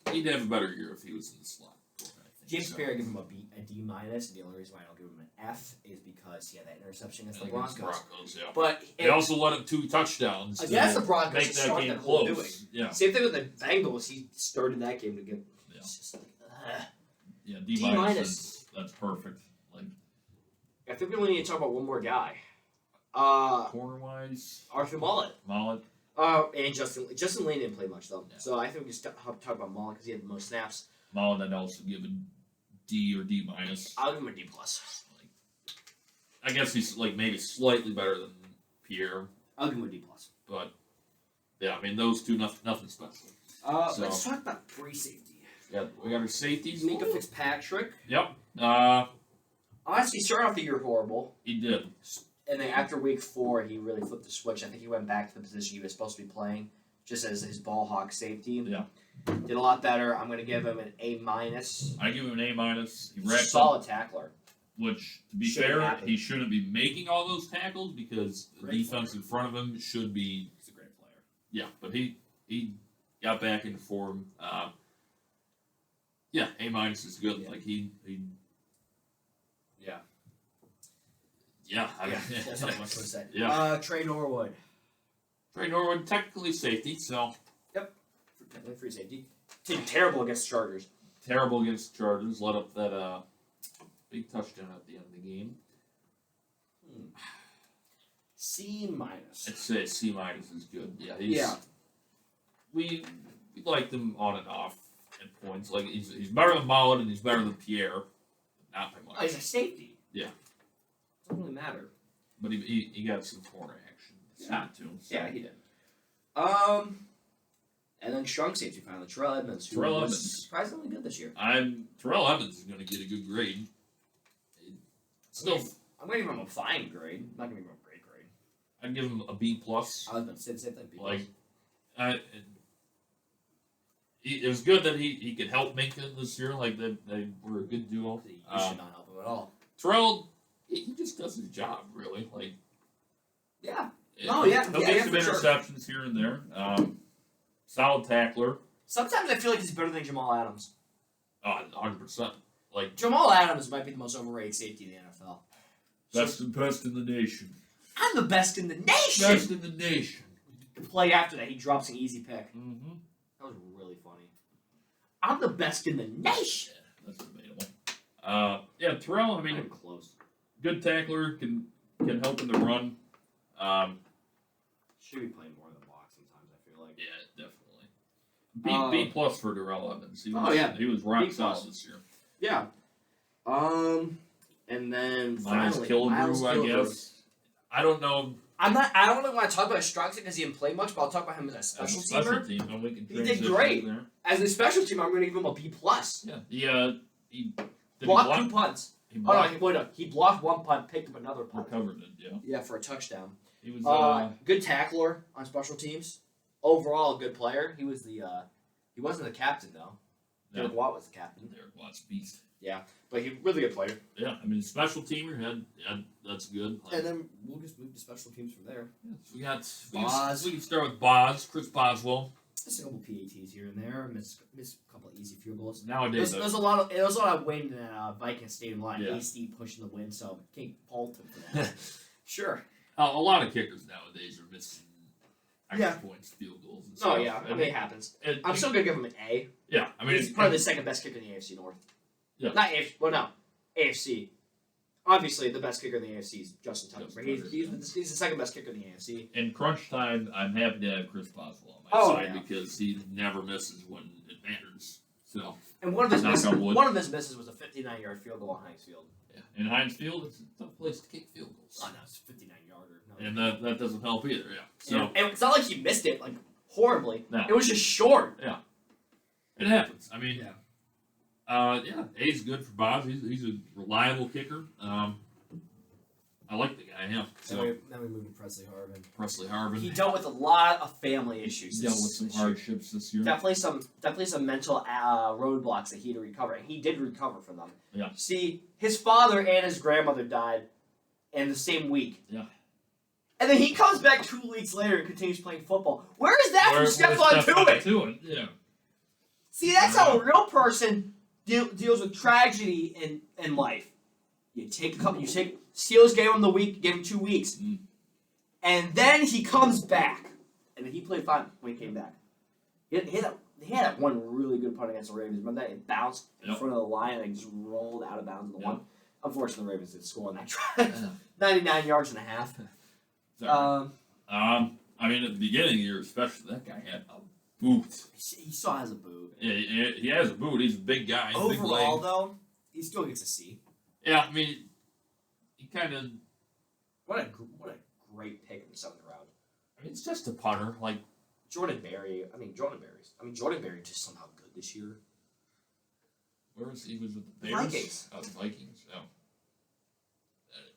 yeah, he'd have a better year if he was in the slot. I think. James So, Pierre, I give him a D minus, and the only reason why I don't give him an F is because he had that interception against the against Broncos. yeah. But They also let him 2 touchdowns against to the Broncos, make to that start game that whole close. doing. Yeah, Same thing with the Bengals. He started that game to get. Yeah. It's just like, yeah, D D minus. minus. That's perfect. Like I think we only need to talk about one more guy. corner wise, Arthur Mullet. Mullet. And Justin Lane didn't play much though, Yeah. so I think we just talk about Mullet because he had the most snaps. Mullet, I'd also give a D or D minus. I'll give him a D plus. I guess he's maybe slightly better than Pierre. I'll give him a D plus. But yeah, I mean those two, nothing special. So- Let's talk about free safety. Yeah, we got our safeties. Mika Fitzpatrick. Yep. Honestly, he started off the year horrible, He did. and then after week 4, he really flipped the switch. I think he went back to the position he was supposed to be playing, just as his ball hawk safety. Yeah. Did a lot better. I'm going to give him an A minus. I give him an A minus. He racked up, Solid tackler. which to be Shouldn't fair, happen. he shouldn't be making all those tackles because the Great defense in front of him should be. He's a great player. Yeah, but he got back into form. Yeah, A minus is good. Yeah. Like he Yeah. yeah. I mean, That's not much to say. Yeah. Trey Norwood. Trey Norwood technically safety, so Technically free safety. Did terrible against the Chargers. terrible against the Chargers. Let up that big touchdown at the end of the game. C minus. I'd say C minus is good. Yeah, he's, Yeah. We liked him on and off at points. Like he's better than Mullen and he's better than Pierre. Not by much. Oh, he's a safety. Yeah. Doesn't really matter. But he got some corner action. Yeah. Too. So. Yeah, he did. And then strong safety finally, Terrell Edmonds, who Terrell was Edmonds. surprisingly good this year. Terrell Evans is going to get a good grade. Still, I'm going to give him a fine grade. I'm not going to give him a great grade. I'd give him a B plus. I was going to say the same thing. B+. Like, it was good that he could help Minka this year. Like they were a good duo. You should not help him at all. Terrell, he just does his job really. Like, Yeah. Oh, yeah. he'll Yeah, get some for sure. interceptions here and there. Solid tackler. Sometimes I feel like he's better than Jamal Adams. Oh, 100%. Like Jamal Adams might be the most overrated safety in the NFL. best in the nation. I'm the best in the nation. Best in the nation. The play after that, he drops an easy pick. Mm-hmm. That was really funny. I'm the best in the nation. That's debatable. Yeah, Terrell. I mean, I'm close. good tackler, can help in the run. Should be playing more in the box sometimes, I feel like. Yeah, definitely. B plus for Terrell Evans. He was, yeah. he was rock B+. solid this year. Yeah. And then Miles finally, Killebrew, I guess. I don't know. I don't really want to talk about Strong's because he didn't play much, but I'll talk about him as a As special a special teamer. team, and we can He did transition great. There. As a special teamer, I'm going to give him a B plus. Yeah, he did Blocked he 2 punts. He Oh blocked, no, wait, no, he blocked 1 punt, picked up another punt. recovered it. Yeah, Yeah, for a touchdown. he was. Good tackler on special teams. Overall, a good player. He was the he wasn't the captain though. No. Derek Watt was the captain, Derek Watt's beast. but he really good player. Yeah, I mean special teamer had that's good. Like, And then we'll just move to special teams from there. yeah, so we got Boz. We can start with Boz, Chris Boswell. Just a couple PATs here and there. Miss a couple easy field goals. Nowadays, There's a lot of wind in Vikings Stadium line. Yeah. AC pushing the wind, so can't fault him for that. Sure. a lot of kickers nowadays are missing extra Yeah. points, field goals. And Oh stuff. yeah, I And mean it happens. it- I'm still gonna give him an A. yeah, I mean He's probably the second best kicker in the AFC North. Yeah. Not AFC. Well, no, AFC. Obviously, the best kicker in the AFC is Justin Tucker. Justin But Tucker, he's the second best kicker in the AFC. in crunch time, I'm happy to have Chris Boswell on my Oh, side yeah. because he never misses when it matters. So And one of his Knock misses, on wood. one of his misses was a 59-yard field goal on Heinz Field. yeah, in Heinz Field, it's a tough place to kick field goals, Oh no, it's a 59-yarder. No. and that doesn't help either. Yeah, so And it's not like he missed it like horribly. No. It was just short. it happens. I mean, Yeah. A's good for Boz. He's a reliable kicker. I like the guy. Yeah. So Then we move to Presley Harvin. Presley Harvin He dealt with a lot of family issues. dealt with some this year. hardships this year. Definitely some mental roadblocks that he had to recover, and he did recover from them. Yeah. See, his father and his grandmother died in the same week. Yeah. And then he comes back 2 weeks later and continues playing football. Where is that Where's from Stephon Tuitt? Tuitt? Yeah. See, that's how a real person deals with tragedy in life. You take Steelers gave him 2 weeks, Mm. and then he comes back, and then he played fine when he came back. He had that one really good punt against the Ravens. Remember that? It bounced in Yep. front of the line and just rolled out of bounds in the Yep. one. Unfortunately, the Ravens didn't score on that drive. 99 yards and a half. Sorry. I mean, at the beginning of the year, especially, that guy had a boot. He still has a boot. Yeah, he has a boot. He's a big guy. Big Overall, leg. though, he still gets a C. Yeah, I mean, he kind of. What a great pick in the 7th round. I mean, it's just a punter. Like, Jordan Berry just somehow good this year. where was he? Was with the The Bears? Vikings. Oh, the Vikings. Oh.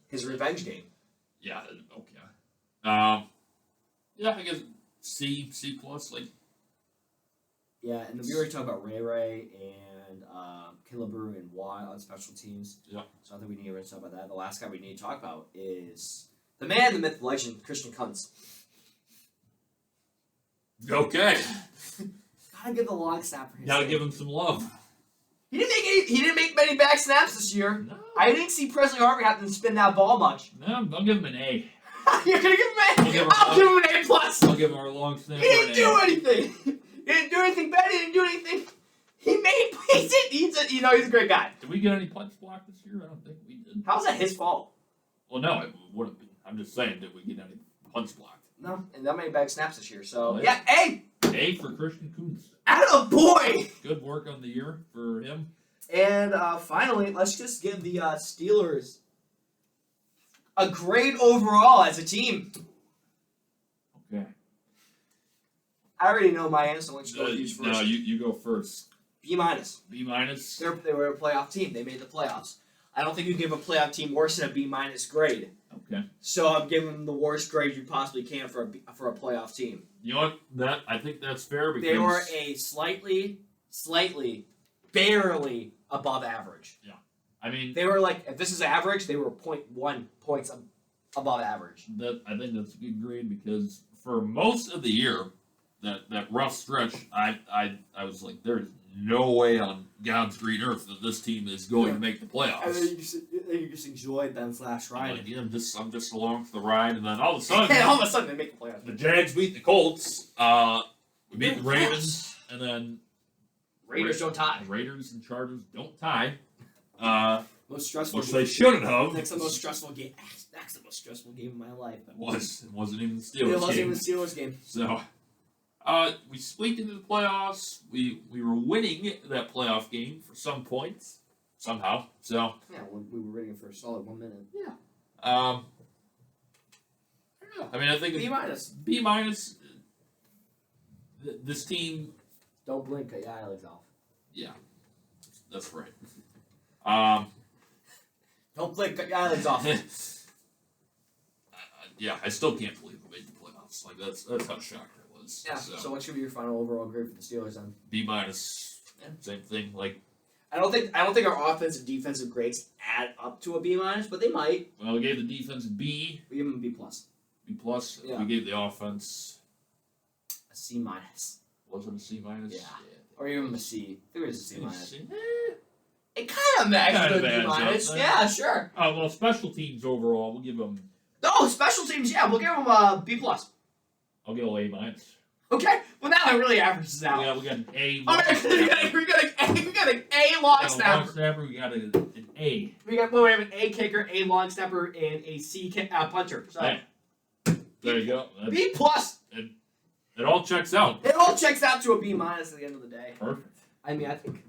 His revenge game. Yeah. Okay. Yeah, I guess C plus. Like, Yeah, and we already talked about Ray and Killebrew and Watt on special teams. Yeah. So I think we need to talk about that. The last guy we need to talk about is the man, the myth, the legend, Christian Kuntz. okay. Gotta give the long snapper his Gotta name. give him some love. He didn't make many back snaps this year. No. I didn't see Presley Harvey have to spin that ball much. No, I'll give him an A. You're gonna give him I'll give him I'll give him an A plus. I'll give him our long snapper He didn't an do A. anything. He didn't do anything bad. He didn't do anything. He made plays. He's a great guy. Did we get any punts blocked this year? I don't think we did. How's that his fault? Well, no, it would have been. I'm just saying, did we get any punts blocked? No, and that many bag snaps this year. So Oh, yeah, yeah. hey, A for Christian Kuntz. atta boy. Good work on the year for him. And finally, let's just give the Steelers a grade overall as a team. Okay. I already know my answer. Let's go with you first. No, you go first. B minus. B minus. They were a playoff team. They made the playoffs. I don't think you give a playoff team worse than a B minus grade. Okay. So I'm giving them the worst grade you possibly can for a playoff team. You know what? I think that's fair because They were a slightly, barely above average. I mean They were like, if this is average, they were 0.1 points above average. I think that's a good grade because for most of the year, that rough stretch, I was like, there's no way on God's green earth that this team is going to make the playoffs. you just enjoyed Ben's last I'm ride. like, yeah, I'm just along for the ride, and then all of a sudden, And all of a sudden, they make the playoffs. the Jags beat the Colts. We beat the Ravens, and then Raiders don't tie. Raiders and Chargers don't tie. Most stressful. Which they shouldn't have. That's the most stressful game. That's the most stressful game of my life. It wasn't even the It Steelers wasn't game. even the Steelers game. So, we squeaked into the playoffs. We were winning that playoff game for some points somehow. So, Yeah, we were waiting for a solid 1 minute. I don't know. I mean, I think B minus. B minus. This team, Don't blink, cut your eyelids off. that's right. Don't blink, cut your eyelids off. Yeah, I still can't believe we made the playoffs. Like that's how shocked I was. Yeah. So, So what should be your final overall grade for the Steelers then? B minus. Yeah. Same thing. Like, I don't think our offensive defensive grades add up to a B minus, but they might. well, we gave the defense B, We give them a B plus, B plus. Yeah. We gave the offense. a C minus, Was it a C minus? Yeah. or even a C. I think it was a C minus. C? It kind of matches Kinda the B adds up minus. there. Yeah, sure. Oh well, special teams overall, we'll give them. No, special teams. Yeah, we'll give them a B plus. I'll go A minus. Okay. Well, now it really averages out. Yeah, we got an A. All right, we got an A long snapper. snapper. We got an A. We have an A kicker, A long snapper, and a C punter. So Yeah. There you go. B plus. It all checks out. It all checks out to a B minus at the end of the day. Perfect. I mean, I think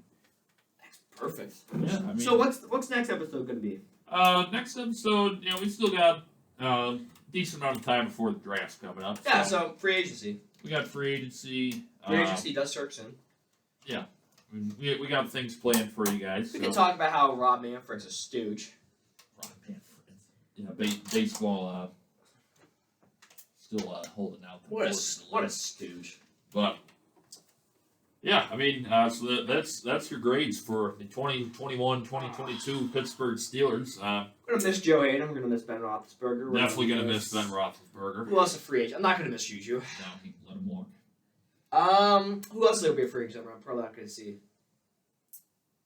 that's perfect. Yeah. I mean, So what's next episode going to be? next episode, we still got decent amount of time before the draft's coming up. Yeah, so free agency. we got free agency. Free agency does start soon. We got things planned for you guys. We so. can talk about how Rob Manfred's a stooge. Ron Manfred. Yeah, baseball still holding out. What a unfortunately. stooge. But yeah, I mean, so that's your grades for the 2021-2022 Pittsburgh Steelers. We're gonna miss Joe Hayden. We're gonna miss Ben Roethlisberger. We're Definitely gonna miss Ben Roethlisberger. Who else a free agent? I'm not gonna miss Juju. No, he can let him walk. Who else will be a free agent? I'm probably not gonna see.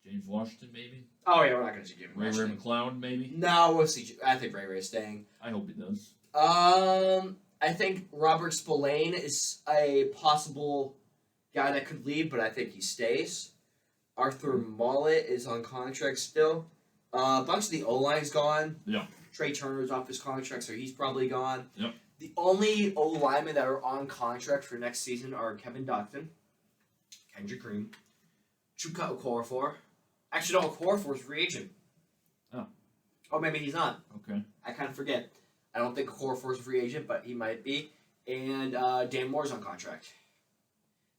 James Washington, maybe. Oh yeah, we're not gonna see Jimmy. Ray Washington. McLeod, maybe. No, we'll see. I think Ray Ray's staying. I hope he does. I think Robert Spillane is a possible guy that could leave, but I think he stays. Arthur Mollett is on contract still. A bunch of the O-line's gone. Yeah. Trey Turner's off his contract, so he's probably gone. Yep. The only O-linemen that are on contract for next season are Kevin Dotson, Kendrick Green, Chuka Okorafor. Actually, no, Okorafor's free agent. Oh. Or maybe he's not. Okay. I kind of forget. I don't think Core Force a free agent, but he might be. And Dan Moore's on contract.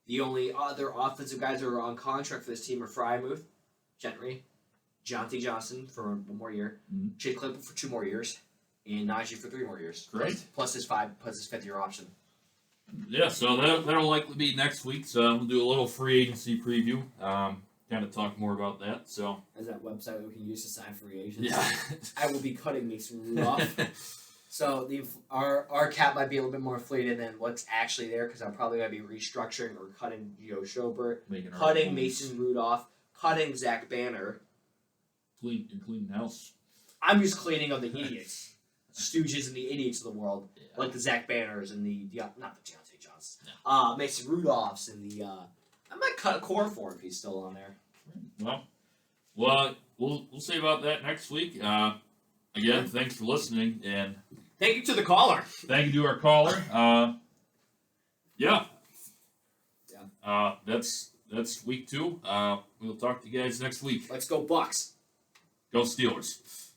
The only other offensive guys that are on contract for this team are Frymouth, Gentry, Jonte Johnson for 1 more year, Mhm. Jake Claypool for 2 more years, and Najee for 3 more years. Great. Plus his 5th year option. Yeah, so that'll likely be next week. So we'll do a little free agency preview. Kind of talk more about that. So As that website we can use to sign free agents. yeah. I will be cutting Mason Rudolph. So our cap might be a little bit more inflated than what's actually there because I'm probably going to be restructuring or cutting Gio Schobert, Making our cutting own Mason Rudolph, cutting Zach Banner. clean house. I'm just cleaning on the idiots, Stooges and the idiots of the world, Yeah. like the Zach Banners and the not the Deontay Johnsons, Yeah. Mason Rudolphs and the. I might cut a core for him if he's still on there. Well, we'll see about that next week. Again, thanks for listening, and Thank you to the caller. thank you to our caller. That's week 2. We'll talk to you guys next week. Let's go Bucks. Go Steelers.